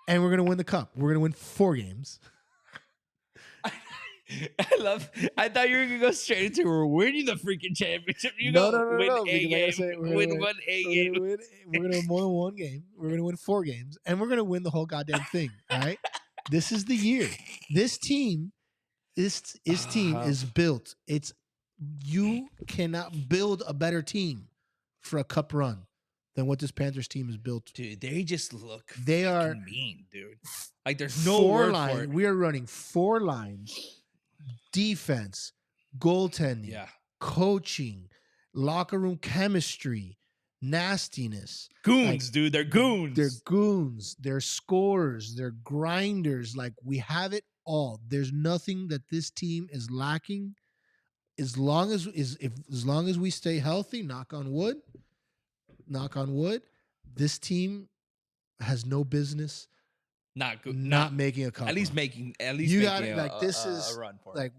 And we're going to win the cup. We're going to win 4 games. I thought you were gonna go straight into we're winning the freaking championship. No. Win a game. Win one A game. We're gonna win more than one game. We're gonna win 4 games, and we're gonna win the whole goddamn thing. All right. This is the year. This team is built. You cannot build a better team for a cup run than what this Panthers team is built. Dude, they just look. They are mean, dude. Like there's no word for it. We are running 4 lines. Defense, goaltending, coaching, locker room chemistry, nastiness. Goons, dude. They're goons. They're goons. They're scorers. They're grinders. Like, we have it all. There's nothing that this team is lacking. As long as we stay healthy, knock on wood, this team has no business not making a cup. At least making you got it. Like, this is a run for like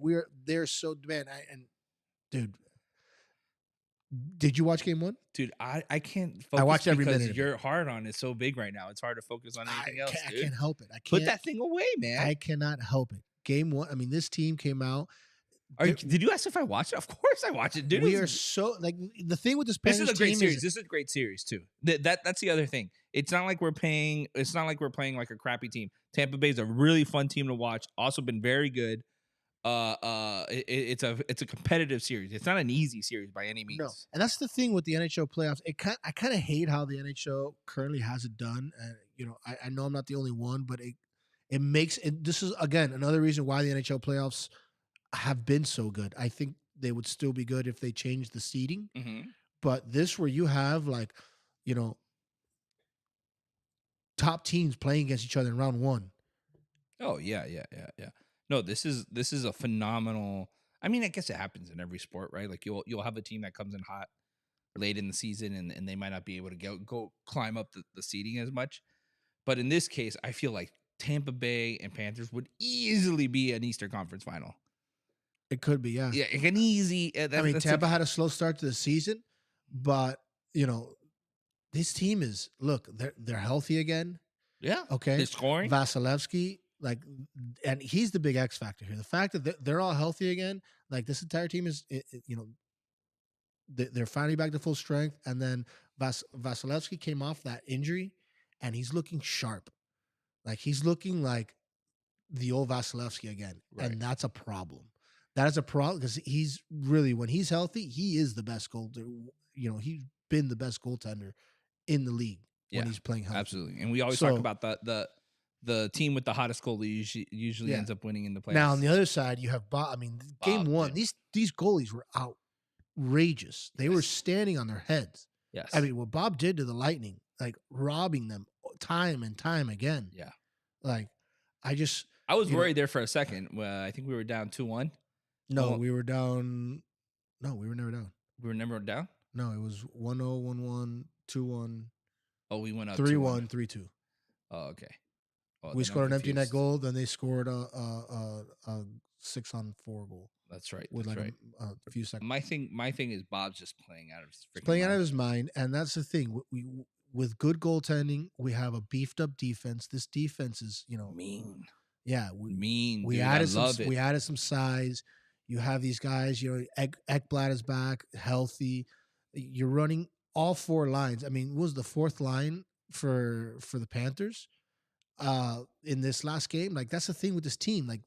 they're so, man. Dude, did you watch game 1? Dude, I can't focus. I watched every minute. Because your hard on is so big right now. It's hard to focus on anything else. I can't help it. Put that thing away, man. I cannot help it. Game 1. I mean, this team came out. Did you ask if I watched it? Of course I watched it, dude. We are so, like, the thing with this Panthers is a great team series. This is a great series too. That's the other thing. It's not like we're playing like a crappy team. Tampa Bay is a really fun team to watch. Also been very good. It's a competitive series. It's not an easy series by any No, means. and that's the thing with the NHL playoffs. I kind of hate how the NHL currently has it done. And I know I'm not the only one, but it makes it. This is again another reason why the NHL playoffs have been so good. I think they would still be good if they changed the seeding. Hmm. But this where you have like, you know, top teams playing against each other in round one. Oh yeah. No, this is a phenomenal. I mean, I guess it happens in every sport, right? Like you'll have a team that comes in hot late in the season, and they might not be able to go climb up the seeding as much. But in this case, I feel like Tampa Bay and Panthers would easily be an Eastern Conference final. It could be, yeah. Yeah, an easy. I mean, That's Tampa had a slow start to the season, but you know, this team is look, they're healthy again. yeah. They're Okay. scoring. Vasilevsky, like, and he's the big X factor here. The fact that they're all healthy again, like this entire team is, they're finally back to full strength. And then Vasilevsky came off that injury, and he's looking sharp. Like he's looking like the old Vasilevsky again, Right. and that's a problem. That is a problem because he's really when he's healthy, he is the best goaltender. He's been the best goaltender in the league when Yeah, he's playing healthy. absolutely. And we always talk So about the team with the hottest goalie usually yeah. ends up winning in the playoffs. Now on the other side, you have Bob. I mean, game Bob one, did. these goalies were outrageous. They were Yes. standing on their heads. Yes. I mean, what Bob did to the Lightning, like robbing them time and time again. Yeah. Like, I was you know- worried there for a second. I think we were down 2-1. no, we were down. No, we were never down. We were never down. No, it was 1-0, 1-1, 2-1, Oh, we went up 3-1, 2-1. 3-2. Oh, okay. Oh, We then I'm scored an empty net confused. goal. Then they scored a 6-on-4 goal That's right. with That's like right. a few seconds. My thing is Bob's just playing out of his freaking Playing out of mind. his mind, and that's the thing. With good goaltending, we have a beefed up defense. This defense is, mean. yeah, Mean. we dude, added I love it. we added some size. You have these guys, Ekblad is back, healthy. You're running all four lines. I mean, what was the fourth line for the Panthers in this last game? Like that's the thing with this team. Like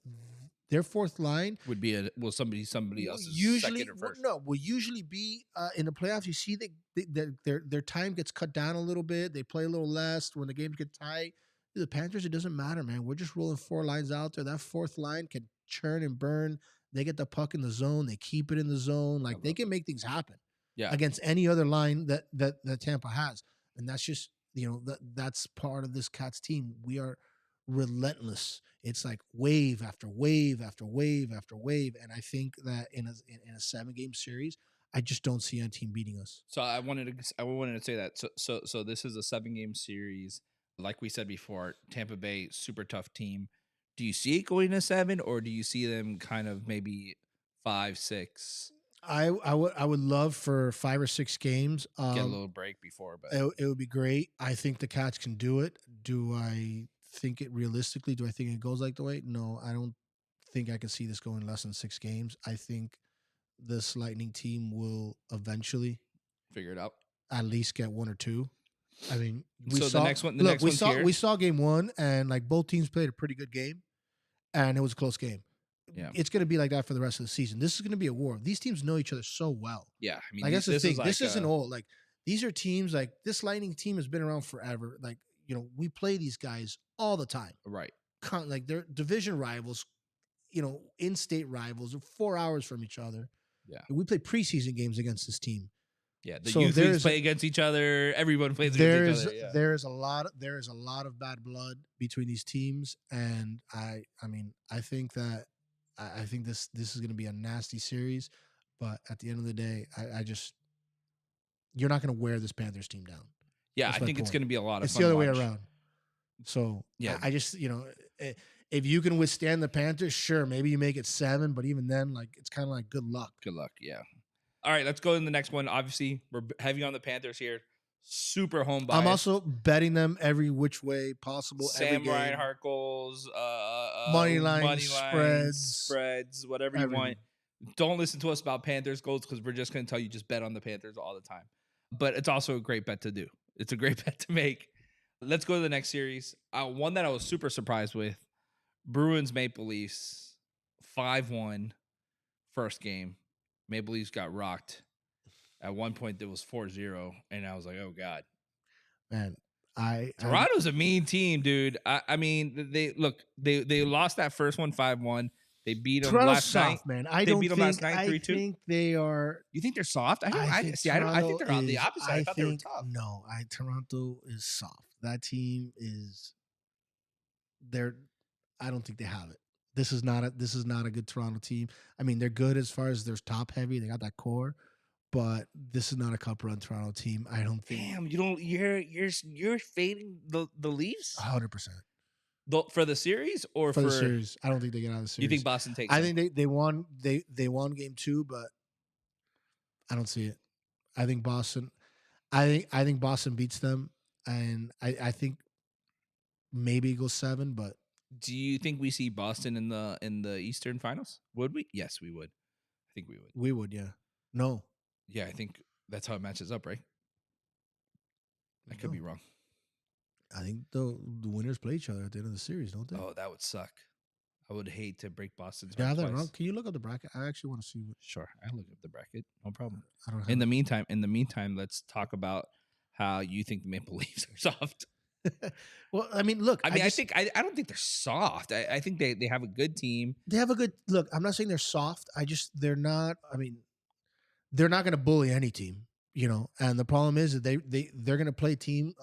their fourth line would be somebody else's usually second or first. will usually be in the playoffs. You see their time gets cut down a little bit. They play a little less when the games get tight. The Panthers, it doesn't matter, man. We're just rolling four lines out there. That fourth line can churn and burn. They get the puck in the zone. They keep it in the zone. Like they can make things happen. Yeah. Against any other line that Tampa has, and that's just that's part of this Cats team. We are relentless. It's like wave after wave after wave after wave, and I think that in a 7-game series, I just don't see a team beating us. So I wanted to say that. So this is a 7-game series. Like we said before, Tampa Bay, super tough team. Do you see it going to 7, or do you see them kind of maybe 5, 6? I would love for 5 or 6 games. Get a little break before, but it would be great. I think the Cats can do it. Do I think it realistically? Do I think it goes like the way? No, I don't think I can see this going less than 6 games. I think this Lightning team will eventually figure it out. At least get 1 or 2. I mean, the next one's here. We saw game 1, and like both teams played a pretty good game, and it was a close game. Yeah. It's going to be like that for the rest of the season. This is going to be a war. These teams know each other so well. Yeah, I mean, like that's the thing. This isn't old. Like these are teams. Like this Lightning team has been around forever. Like we play these guys all the time. Right. Like they're division rivals. In-state rivals. 4 hours from each other. Yeah. And we play preseason games against this team. Yeah, the youth leagues play against each other. Everyone plays against each other. Yeah. There is a lot of bad blood between these teams, and I think this is going to be a nasty series. But at the end of the day, I just you're not going to wear this Panthers team down. Yeah, I think it's going to be a lot of It's fun. the other way around. So yeah, I just if you can withstand the Panthers, sure, maybe you make it 7, but even then, like it's kind of like good luck. Good luck, yeah. All right, let's go in the next one. Obviously, we're heavy on the Panthers here. Super home bias. I'm also betting them every which way possible. Sam Reinhart goals, money lines, spreads, whatever you want. Don't listen to us about Panthers goals because we're just going to tell you just bet on the Panthers all the time. But it's also a great bet to do. It's a great bet to make. Let's go to the next series. One that I was super surprised with: Bruins Maple Leafs 5-1 first game. Maple Leafs got rocked. At one point, it was 4-0, and I was like, "Oh God." Man, Toronto's a mean team, dude. I mean, they lost that first one 5-1. They beat them Toronto's last night. soft, man. They beat them last night I 3-2. think they are. You think they're soft? I don't. I I think see. I think Toronto they're on the is. opposite. I I thought they were think tough. no. Toronto is soft. That team is. They're. I don't think they have it. This is not a good Toronto team. I mean, they're good as far as they're top heavy. They got that core, but this is not a cup run Toronto team. I don't think. Damn, you don't. You're fading the Leafs 100% for the series or for the series. I don't think they get out of the series. You think Boston takes? I think they won. They won game 2, but I don't see it. I think Boston. I think Boston beats them, and I think maybe it goes 7, but Do you think we see Boston in the Eastern Finals? Would we? Yes, we would. I think we would. we would. Yeah. No. Yeah, I think that's how it matches up, right? I could be wrong. I think the winners play each other at the end of the series, don't they? Oh, that would suck. I would hate to break Boston's Yeah, heart they're twice. wrong. Can you look up the bracket? I actually want to see. Sure, I look up the bracket. No problem. I don't have. In the meantime, let's talk about how you think the Maple Leafs are soft. Well, I mean, look. I don't think they're soft. I think they have a good team. They have a good look. I'm not saying they're soft. They're not. I mean, they're not going to bully any team, And the problem is that they're going to play a team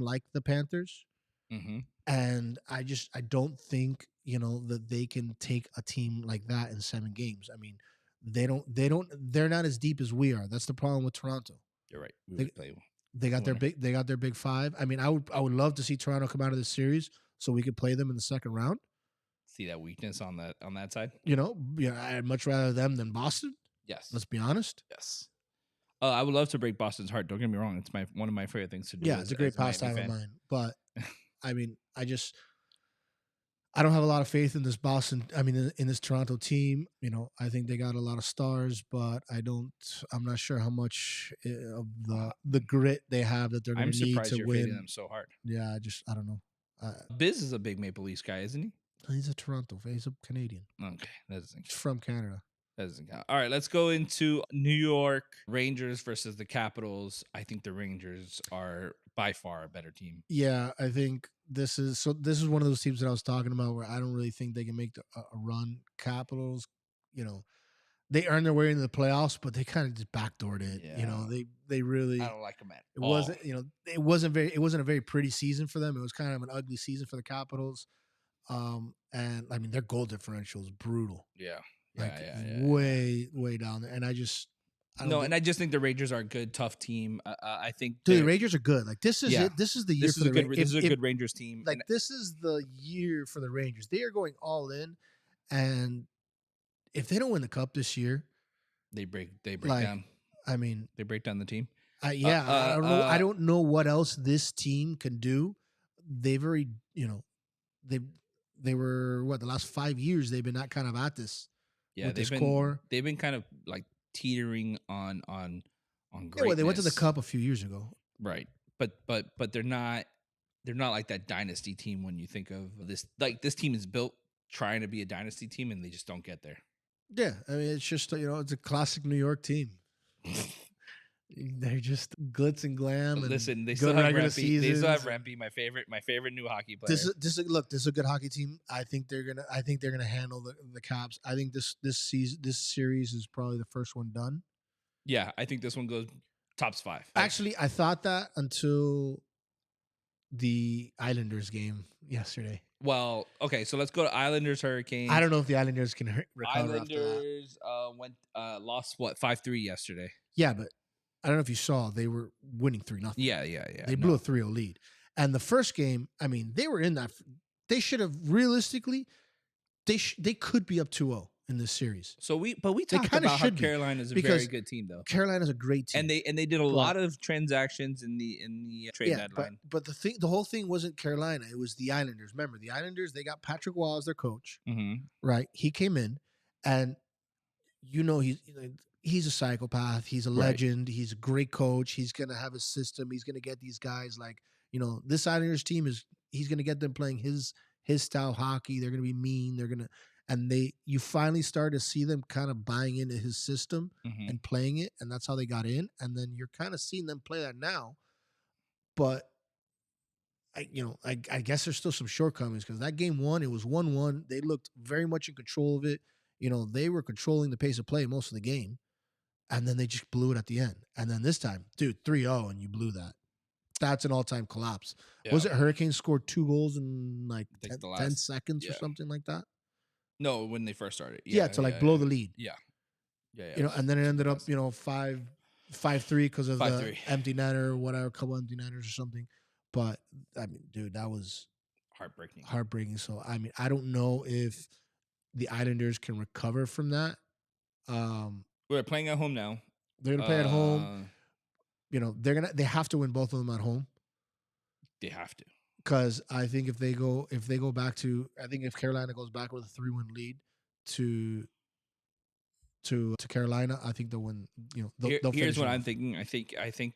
like the Panthers, Mm-hmm. and I don't think that they can take a team like that in 7 games. I mean, they're not as deep as we are. That's the problem with Toronto. You're right. We would play. They got their big 5. I mean, I would love to see Toronto come out of this series so we could play them in the second round. See that weakness on that side? I'd much rather them than Boston. Yes. Let's be honest. Yes. I would love to break Boston's heart. Don't get me wrong. It's one of my favorite things to do. Yeah, it's a great pastime of mine. But I mean, I don't have a lot of faith in this Boston. I mean, in this Toronto team. I think they got a lot of stars, but I'm not sure how much of the grit they have that they're going to need to you're win. fading them so hard. Yeah, I don't know. Biz is a big Maple Leafs guy, isn't he? He's a Toronto. He's a Canadian. Okay, that doesn't count. He's from Canada. That doesn't count. All right, let's go into New York Rangers versus the Capitals. I think the Rangers are by far a better team. Yeah, I think this is one of those teams that I was talking about where I don't really think they can make a run. Capitals, they earned their way into the playoffs, but they kind of just backdoored it. Yeah. They really. I don't like them at it all. wasn't. It wasn't a very pretty season for them. It was kind of an ugly season for the Capitals. And I mean their goal differential is brutal. Yeah. Way down there. And I just think the Rangers are a good, tough team. I think the Rangers are good. Like this is it. This is the year for the Rangers. This is a good Rangers team. Like this is the year for the Rangers. They are going all in, and if they don't win the cup this year, they break down. I mean, they break down the team. I don't know. I don't know what else this team can do. They've already, they were the last 5 years they've been kind of at this. Yeah, with core. They've been kind of like teetering on greatness. Yeah, well, they went to the cup a few years ago, right? But they're not like that dynasty team when you think of this. Like this team is built trying to be a dynasty team, and they just don't get there. Yeah, I mean it's just it's a classic New York team. They're just glitz and glam. And listen, they still still have regular Rempe. They still have seasons. Rempe, my favorite new hockey player. This is a good hockey team. I think they're gonna handle the Caps. I think this series is probably the first one done. Yeah, I think this one goes tops 5. Actually, I thought that until the Islanders game yesterday. Well, okay, so let's go to Islanders Hurricanes. I don't know if the Islanders can recover after that. Islanders lost 5-3 yesterday. Yeah, but I don't know if you saw they were winning 3-0. Yeah. They blew a 3-0 lead. And the first game, I mean, they were in that. They should have realistically, they could be up 2-0 in this series. So we talked about how Carolina's a very good team, though. Carolina's a great team, and they did a lot of transactions in the trade deadline. But the whole thing wasn't Carolina; it was the Islanders. Remember, the Islanders, they got Patrick Waugh as their coach, Mm-hmm. right? He came in, and he's a psychopath. He's a Right. legend. He's a great coach. He's gonna have a system. He's gonna get these guys like, this Islanders team he's gonna get them playing his style hockey. They're gonna be mean. You finally start to see them kind of buying into his system Mhm. and playing it, and that's how they got in. And then you're kind of seeing them play that now. But I guess there's still some shortcomings because that game one, it was 1-1. They looked very much in control of it. They were controlling the pace of play most of the game, and then they just blew it at the end. And then this time, dude, 3-0, and you blew that. That's an all-time collapse. Yeah. Was it Hurricanes scored 2 goals in like I think 10 seconds or yeah. something like that? No, when they first started. Yeah, to blow the lead. Yeah. Yeah. And then it ended up, 5-3 because of the 5-3. empty netter or whatever, a couple empty netters or something. But I mean, dude, that was heartbreaking. So I mean, I don't know if the Islanders can recover from that. We're playing at home now. They're gonna play at home. They have to win both of them at home. They have to. Because I think if they go back to, I think if Carolina goes back with a 3-1 lead to Carolina, I think they'll win. They'll here's what I'm thinking. I think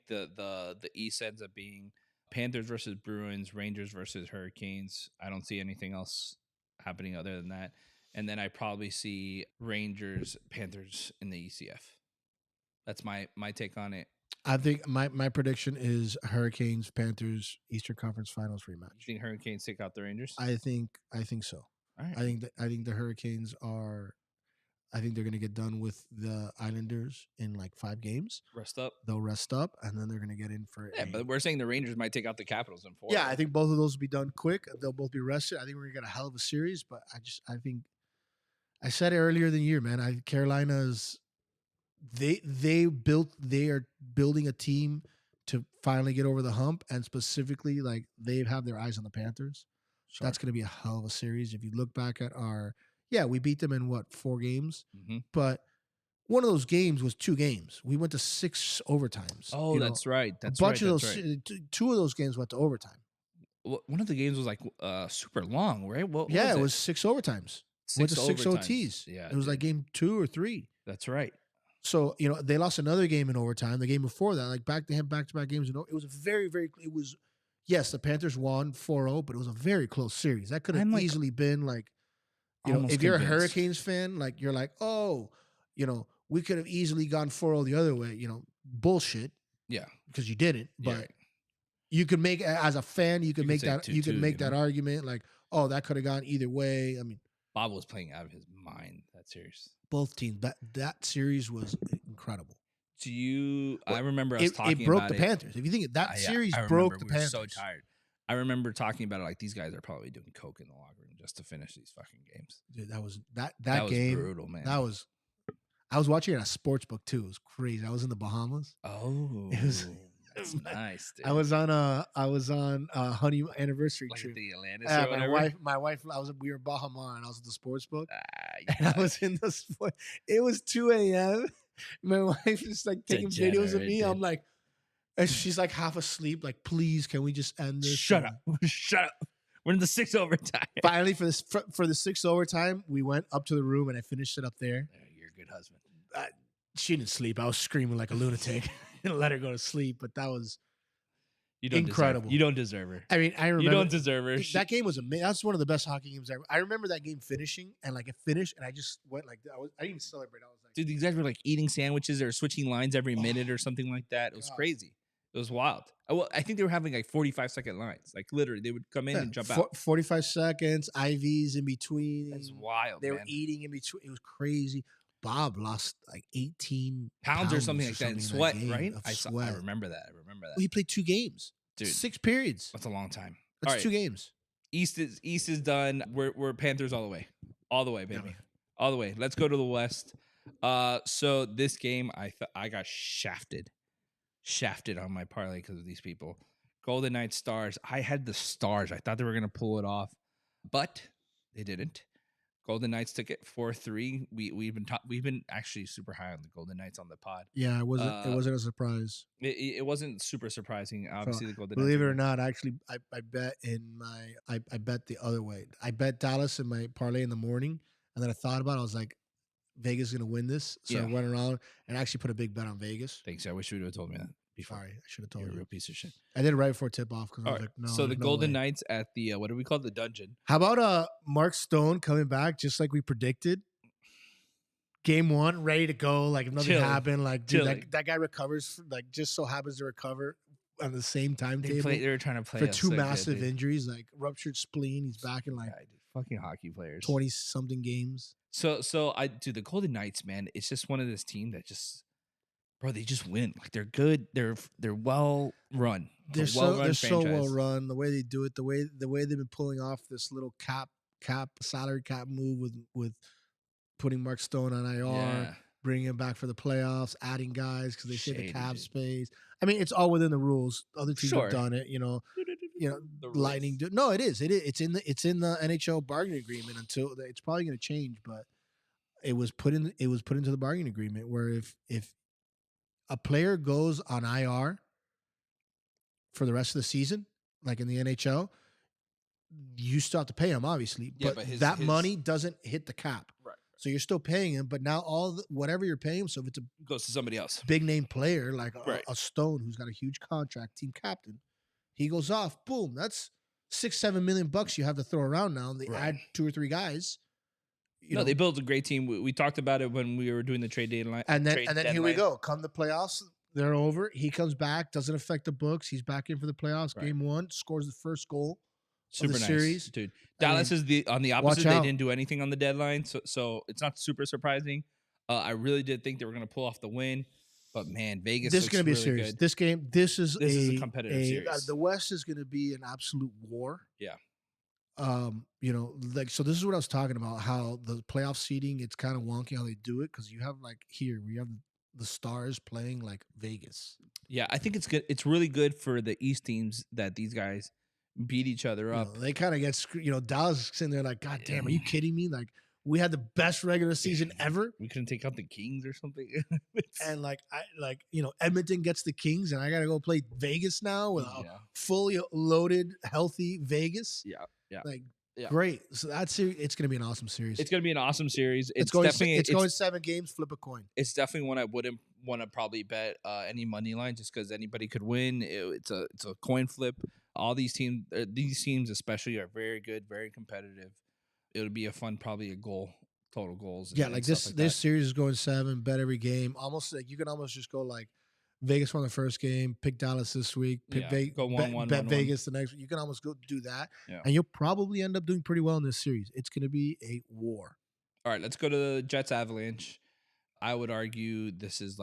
the East ends up being Panthers versus Bruins, Rangers versus Hurricanes. I don't see anything else happening other than that. And then I probably see Rangers, Panthers in the ECF. That's my take on it. I think my prediction is Hurricanes, Panthers, Eastern Conference Finals rematch. You think Hurricanes take out the Rangers? I think so. All right. I think the Hurricanes are. I think they're going to get done with the Islanders in like 5 games. Rest up. They'll rest up, and then they're going to get in for. Yeah, but we're saying the Rangers might take out the Capitals in 4. Yeah, I think both of those will be done quick. They'll both be rested. I think we're going to get a hell of a series, but I think I said it earlier in the year, man. Carolina's they are building a team to finally get over the hump, and specifically like they have their eyes on the Panthers. Sure. That's going to be a hell of a series. If you look back at we beat them in 4 games, but one of those games was 2 games. We went to 6 overtimes. Oh, that's right. That's a bunch right. of those. Right. 2 of those games went to overtime. One of the games was like super long, right? What yeah, was it was 6 overtimes. Went to 6 OTs. Yeah, it was like game 2 or 3. That's right. So they lost another game in overtime. The game before that, like back-to-back games. It was a very, very. It was, yes, the Panthers won 4-0, but it was a very close series. That could have easily been like, if you're a Hurricanes fan, like you're like, oh, we could have easily gone 4-0 the other way. Bullshit. Yeah, because you didn't. But you could make, as a fan, you could make that. You could make that argument like, oh, that could have gone either way. I mean, Bob was playing out of his mind that series. Both teams. That series was incredible. I remember us talking about it. It broke the Panthers. If you think that series broke the Panthers. We were so tired. I remember talking about it like these guys are probably doing coke in the locker room just to finish these fucking games. Dude, that game was brutal, man. I was watching it at a sports book too. It was crazy. I was in the Bahamas. Oh, that's nice. Dude. I was on a honeymoon anniversary trip. At the Atlantis my wife. We were Bahama, and I was at the sports book. And I was in the sport. It was 2 a.m. My wife is like taking videos of me. Dude. I'm like, and she's like half asleep. Like, please, can we just end this? Shut up! We're in the 6 overtime. Finally, for the 6 overtime, we went up to the room and I finished it up there. You're a good husband. She didn't sleep. I was screaming like a lunatic and let her go to sleep. But that was incredible. You don't deserve her. I mean, I remember you don't deserve her. That game was amazing. That's one of the best hockey games ever. I remember that game finishing and like it finished, and I just went like I didn't even celebrate. I was like, dude, these guys were like eating sandwiches or switching lines every minute or something like that. It was crazy. It was wild. I think they were having like 45-second lines. Like literally, they would come in and jump out. 45 seconds, IVs in between. That's wild. They were eating in between. It was crazy. Bob lost like 18 pounds or something like that in sweat, right? I remember that. Well, he played 2 games, dude. 6 periods. That's a long time. That's 2 games. East is done. We're Panthers all the way, baby, all the way. Let's go to the West. So this game, I got shafted on my parlay because of these people. Golden Knights Stars. I had the Stars. I thought they were gonna pull it off, but they didn't. Golden Knights took it 4-3. We've been actually super high on the Golden Knights on the pod. Yeah, it wasn't a surprise. It wasn't super surprising. Obviously, the Golden Believe Knights. Believe it or not, actually, I bet I bet the other way. I bet Dallas in my parlay in the morning, and then I thought about it. I was like, Vegas is going to win this. So I went around and actually put a big bet on Vegas. Thanks. I wish you would have told me that before. Sorry, I should have told You're you. a real piece of shit. I did it right before tip off because I was like, no. So the Golden Knights at the what do we call the dungeon? How about Mark Stone coming back just like we predicted? Game 1, ready to go. Like if nothing happened, like dude, that guy recovers. Like just so happens to recover on the same timetable. They were trying to play for two massive injuries, like ruptured spleen. He's back in like fucking hockey players, 20-something games. So the Golden Knights, man, it's just one of this team that just, bro, they just win. Like they're good. They're well run. They're so well run. The way they do it, the way they've been pulling off this little salary cap move with putting Mark Stone on IR, bringing him back for the playoffs, adding guys because they say the cap space. I mean, it's all within the rules. Other teams have done it, you know. Lightning. No, it is. It's in the NHL bargaining agreement until it's probably going to change, but it was put into the bargaining agreement where if a player goes on IR for the rest of the season, like in the NHL, you still have to pay him, obviously, but that money doesn't hit the cap. Right. So you're still paying him, but now whatever you're paying him, so if it's goes to somebody else, big name player like a Stone who's got a huge contract, team captain, he goes off, boom, that's $6-7 million you have to throw around now. They add 2 or 3 guys. They built a great team. We talked about it when we were doing the trade deadline. And then here we go. Come the playoffs, they're over. He comes back, doesn't affect the books. He's back in for the playoffs. Right. Game 1, scores the first goal. Super of the nice, series. dude. Dallas is on the opposite. They didn't do anything on the deadline, so it's not super surprising. I really did think they were going to pull off the win, but man, Vegas. This is going to be really a series. Good. This is a competitive series. The West is going to be an absolute war. Yeah. So this is what I was talking about. How the playoff seeding, it's kind of wonky how they do it because you have we have the Stars playing like Vegas. Yeah, I think it's good. It's really good for the East teams that these guys beat each other up. They kind of get screwed. Dallas is sitting there like, God damn, are you kidding me? Like, we had the best regular season ever. We couldn't take out the Kings or something. And Edmonton gets the Kings, and I got to go play Vegas now with a fully loaded, healthy Vegas. Yeah. Great. So that series, it's going to be an awesome series. It's going to be an awesome series. It's going 7 games, flip a coin. It's definitely one I wouldn't want to probably bet any money line just because anybody could win. It's a coin flip. All these teams especially are very good, very competitive. It'll be a fun, probably a total goals. Yeah, like this series is going 7, bet every game. Almost like you can almost just go like Vegas won the first game, pick Dallas this week, go 1-1, bet Vegas the next week. You can almost go do that, and you'll probably end up doing pretty well in this series. It's going to be a war. All right, let's go to the Jets Avalanche. I would argue this is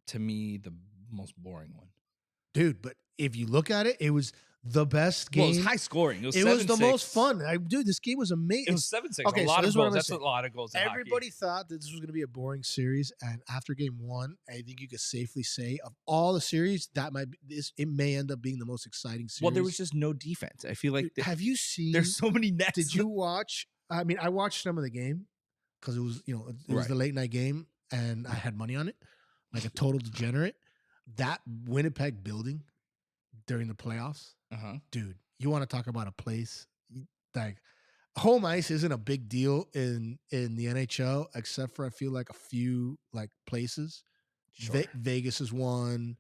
to me, the most boring one. Dude, but if you look at it, it was the best game. Well, it was high scoring. It was the most fun. Dude, this game was amazing. It was 7-6. Okay, a lot of goals. That's a lot of goals. Everybody thought that this was going to be a boring series, and after game 1, I think you could safely say of all the series, it may end up being the most exciting series. Well, there was just no defense. I feel like have you seen? There's so many nets. Did you watch? I mean, I watched some of the game because it was was the late night game, and I had money on it, like a total degenerate. That Winnipeg building during the playoffs. Dude, you want to talk about a place like home ice isn't a big deal in the NHL except for I feel like a few places. Sure. Vegas is one.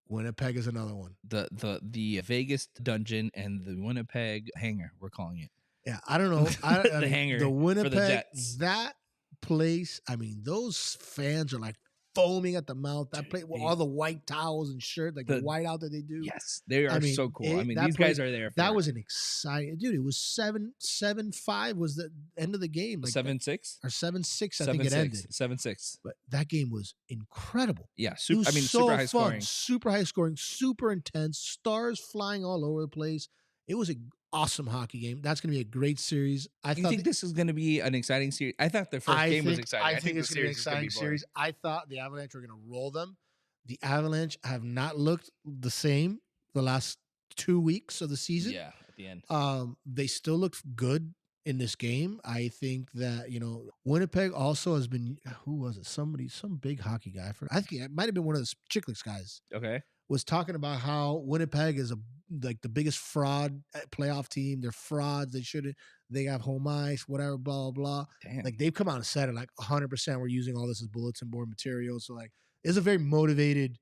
Winnipeg is another one. The Vegas dungeon and the Winnipeg hangar, we're calling it. Yeah, I don't know. The hangar, the Winnipeg, for the Jets. That place. I mean, those fans are like foaming at the mouth. That play with all the white towels and shirt, the white out that they do. Yes, they are so cool. These guys are there. That was an exciting, dude. It was 7-5 was the end of the game. 7-6 or 7-6. I think it ended 7-6. But that game was incredible. Yeah, super high scoring, super high scoring, super intense. Stars flying all over the place. It was an awesome hockey game. That's going to be a great series. You think this is going to be an exciting series? I thought the first game was exciting. I think it's going to be an exciting series. I thought the Avalanche were going to roll them. The Avalanche have not looked the same the last 2 weeks of the season. Yeah, at the end. They still look good in this game. I think that, Winnipeg also has been, who was it? Some big hockey guy. I think it might have been one of the Chicklets guys. Okay. Was talking about how Winnipeg is like the biggest fraud playoff team. They're frauds. They shouldn't. They have home ice, whatever, blah, blah, blah. Damn. Like they've come out and said it like 100%. We're using all this as bulletin board material. So like it's a very motivated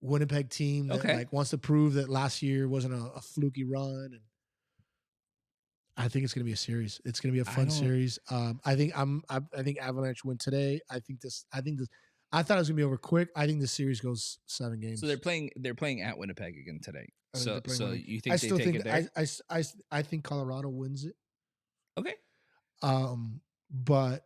Winnipeg team that like wants to prove that last year wasn't a fluky run. And I think it's going to be a series. It's going to be a fun series. I think Avalanche win today. I thought it was going to be over quick. I think this series goes 7 games. So they're playing at Winnipeg again today. So you think I they still take think it there? I think Colorado wins it. Okay. But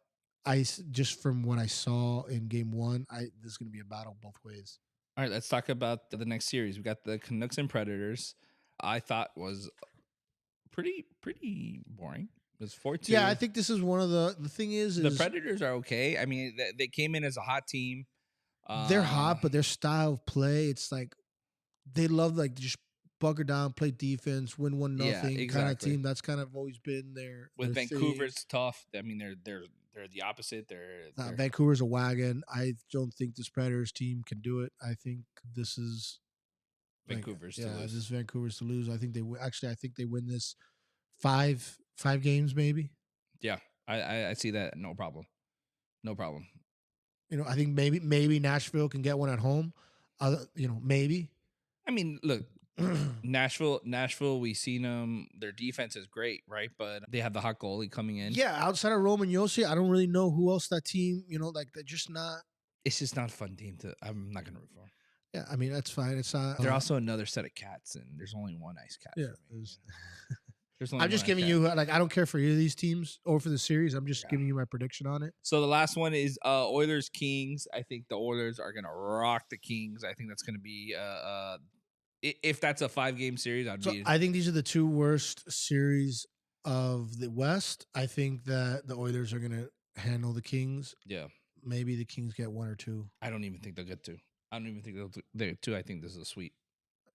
just from what I saw in game 1, this is going to be a battle both ways. All right, let's talk about the next series. We got the Canucks and Predators. I thought was pretty boring. It was 4-2. Yeah, I think this is one of the thing is the Predators are okay. I mean, they came in as a hot team. They're hot, but their style of play, it's like they love like just bunker down, play defense, win 1-0 kind of team. That's kind of always been their with their Vancouver. thing. It's tough. I mean, they're the opposite. They're Vancouver's a wagon. I don't think this Predators team can do it. I think this is Vancouver's to lose. This is Vancouver's to lose. I think they I think they win this 5 games maybe. Yeah, I see that. No problem. You know, I think maybe Nashville can get one at home. Maybe. I mean, look, Nashville, we've seen them. Their defense is great, right? But they have the hot goalie coming in. Yeah, outside of Roman Josi, I don't really know who else that team, like they're just not. It's just not a fun team I'm not going to root for. Yeah, I mean, that's fine. It's not. They're also another set of cats, and there's only one ice cat. Yeah. I'm just giving you, I don't care for either of these teams or for the series. I'm just giving you my prediction on it. So the last one is Oilers Kings. I think the Oilers are going to rock the Kings. I think that's going to be if that's a 5-game series, I think these are the 2 worst series of the West. I think that the Oilers are going to handle the Kings. Yeah. Maybe the Kings get 1 or 2. I don't even think they'll get 2. I don't even think they'll get 2. I think this is a sweep.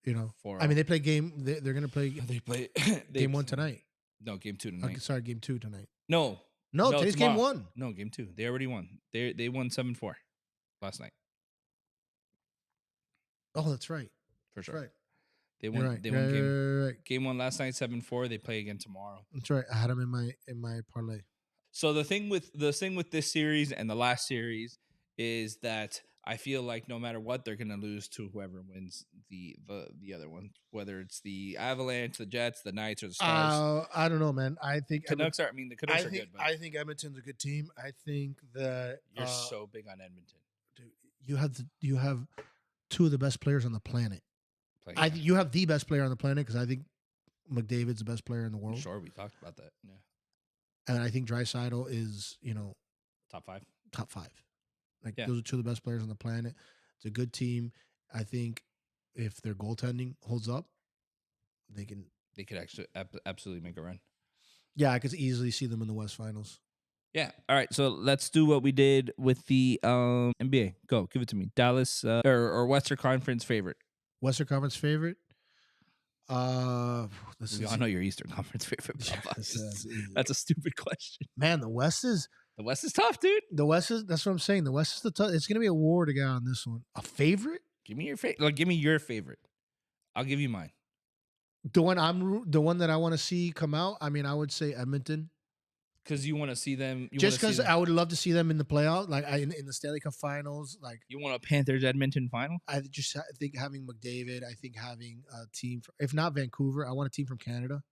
I mean, they play game. They're going to play. They play game 1 tonight. No, game 2 tonight. Okay, sorry, game 2 tonight. No, today's tomorrow. game 1. No, game 2. They already won. They won 7-4 last night. Oh, that's right. For sure. That's right. They won. Right. They won right. game 1 last night, 7-4. They play again tomorrow. That's right. I had them in my parlay. So the thing with this series and the last series is that I feel like no matter what, they're going to lose to whoever wins the other one, whether it's the Avalanche, the Jets, the Knights, or the Stars. I don't know, man. I think the Canucks are good. But I think Edmonton's a good team. I think that you're so big on Edmonton. Dude, you have 2 of the best players on the planet. You have the best player on the planet because I think McDavid's the best player in the world. Sure, we talked about that. Yeah, and I think Draisaitl is top 5. Top 5. Those are 2 of the best players on the planet. It's a good team. I think if their goaltending holds up, they could actually absolutely make a run. Yeah, I could easily see them in the West Finals. Yeah. All right. So let's do what we did with the NBA. Go, give it to me. Dallas or Western Conference favorite. Western Conference favorite. We all know your Eastern Conference favorite. That's a stupid question. Man, the West is tough, dude. That's what I'm saying. The West is the tough. It's gonna be a war to get on this one. A favorite? Give me your favorite. Give me your favorite. I'll give you mine. The one that I want to see come out. I mean, I would say Edmonton. Because you want to see them. Just because I would love to see them in the playoff, in the Stanley Cup Finals. You want a Panthers Edmonton final? I think having McDavid. I think having a team, if not Vancouver, I want a team from Canada.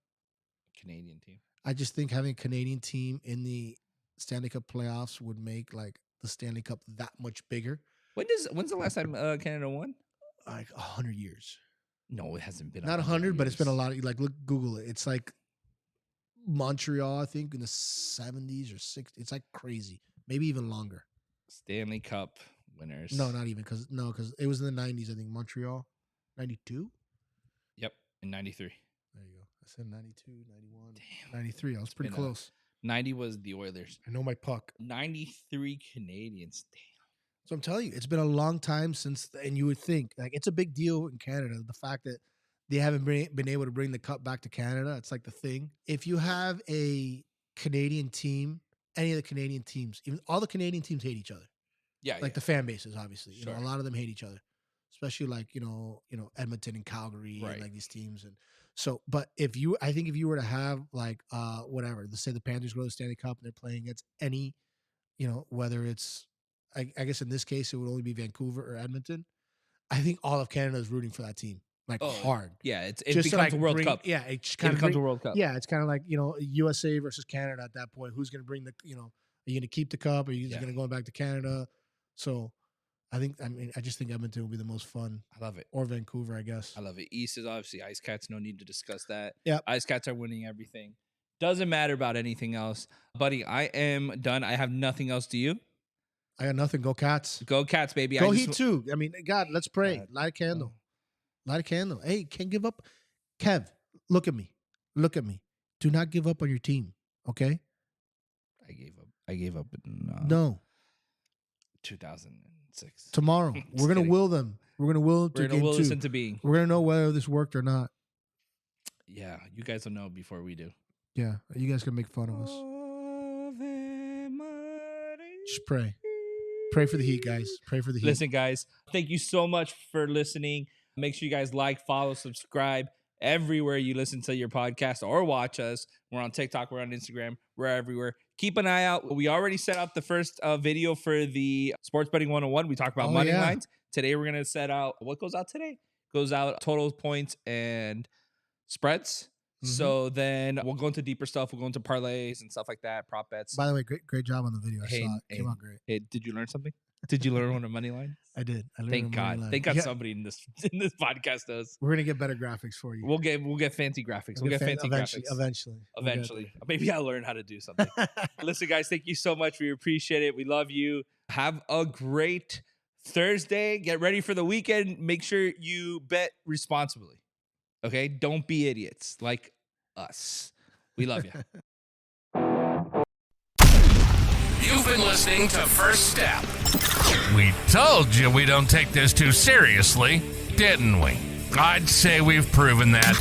Canadian team. I just think having a Canadian team in the Stanley Cup playoffs would make the Stanley Cup that much bigger. When's the last time Canada won? 100 years. No, it hasn't been. Not 100, but it's been a lot. Look, Google it. It's like Montreal, I think, in the 70s or 60s. It's crazy. Maybe even longer. Stanley Cup winners. No, not even because it was in the 90s. I think Montreal, 92. Yep, in 93. There you go. I said 92, 91, damn, 93. I was pretty close. 90 was the Oilers. I know my puck. 93 Canadians. Damn. So I'm telling you, it's been a long time since, and you would think it's a big deal in Canada. The fact that they haven't been able to bring the cup back to Canada, it's like the thing. If you have a Canadian team, any of the Canadian teams, even all the Canadian teams hate each other. Yeah, the fan bases, obviously. Sure. A lot of them hate each other. especially like Edmonton and Calgary Right. and like these teams. And so, but I think if you were to have like whatever, let's say the Panthers go to the Stanley Cup and they're playing against any, whether it's I guess in this case it would only be Vancouver or Edmonton. I think all of Canada is rooting for that team, like hard. Yeah, it Just to, becomes like, a World bring- Cup. Yeah, it just It kind of becomes a World Cup. Yeah, it's kind of like USA versus Canada at that point. Who's going to bring the are you going to keep the cup? Are you just going to go back to Canada? So I just think Edmonton will be the most fun. I love it. Or Vancouver, I guess. I love it. East is obviously Ice Cats. No need to discuss that. Yep. Ice Cats are winning everything. Doesn't matter about anything else. Buddy, I am done. I have nothing else to you. I got nothing. Go Cats. Go Cats, baby. Go Heat too. I mean, God, let's pray. God. Light a candle. Light a candle. Hey, can't give up. Kev, look at me. Look at me. Do not give up on your team. Okay? I gave up in No. 2006. Tomorrow. We're going to will them. We're going to will them to We're game gonna will 2. this into being. We're going to know whether this worked or not. Yeah, you guys will know before we do. Yeah. You guys can make fun of us. Just pray. Pray for the Heat, guys. Pray for the Heat. Listen, guys, thank you so much for listening. Make sure you guys like, follow, subscribe everywhere you listen to your podcast or watch us. We're on TikTok. We're on Instagram. We're everywhere. Keep an eye out. We already set out the first video for the Sports Betting 101. We talked about money lines. Today, we're going to set out what goes out today? Goes out total points and spreads. Mm-hmm. So then we'll go into deeper stuff. We'll go into parlays and stuff like that, prop bets. By the way, great job on the video. I saw it. Came out great. Hey, did you learn something? Did you learn one of money line? I did. I learned Thank God. Thank God somebody in this podcast does. We're gonna get better graphics for you. We'll get fancy graphics. We'll get fancy graphics. Eventually. Maybe I'll learn how to do something. Listen, guys, thank you so much. We appreciate it. We love you. Have a great Thursday. Get ready for the weekend. Make sure you bet responsibly. Okay? Don't be idiots like us. We love you. You've been listening to First Step. We told you we don't take this too seriously, didn't we? I'd say we've proven that.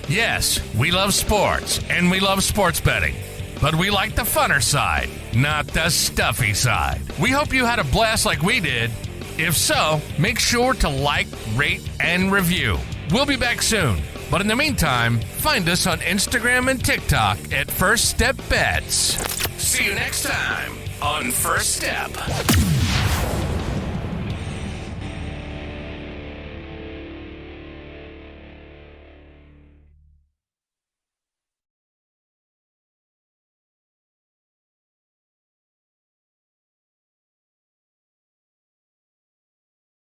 Yes, we love sports, and we love sports betting. But we like the funner side, not the stuffy side. We hope you had a blast like we did. If so, make sure to like, rate, and review. We'll be back soon. But in the meantime, find us on Instagram and TikTok at First Step Bets. See you next time on First Step.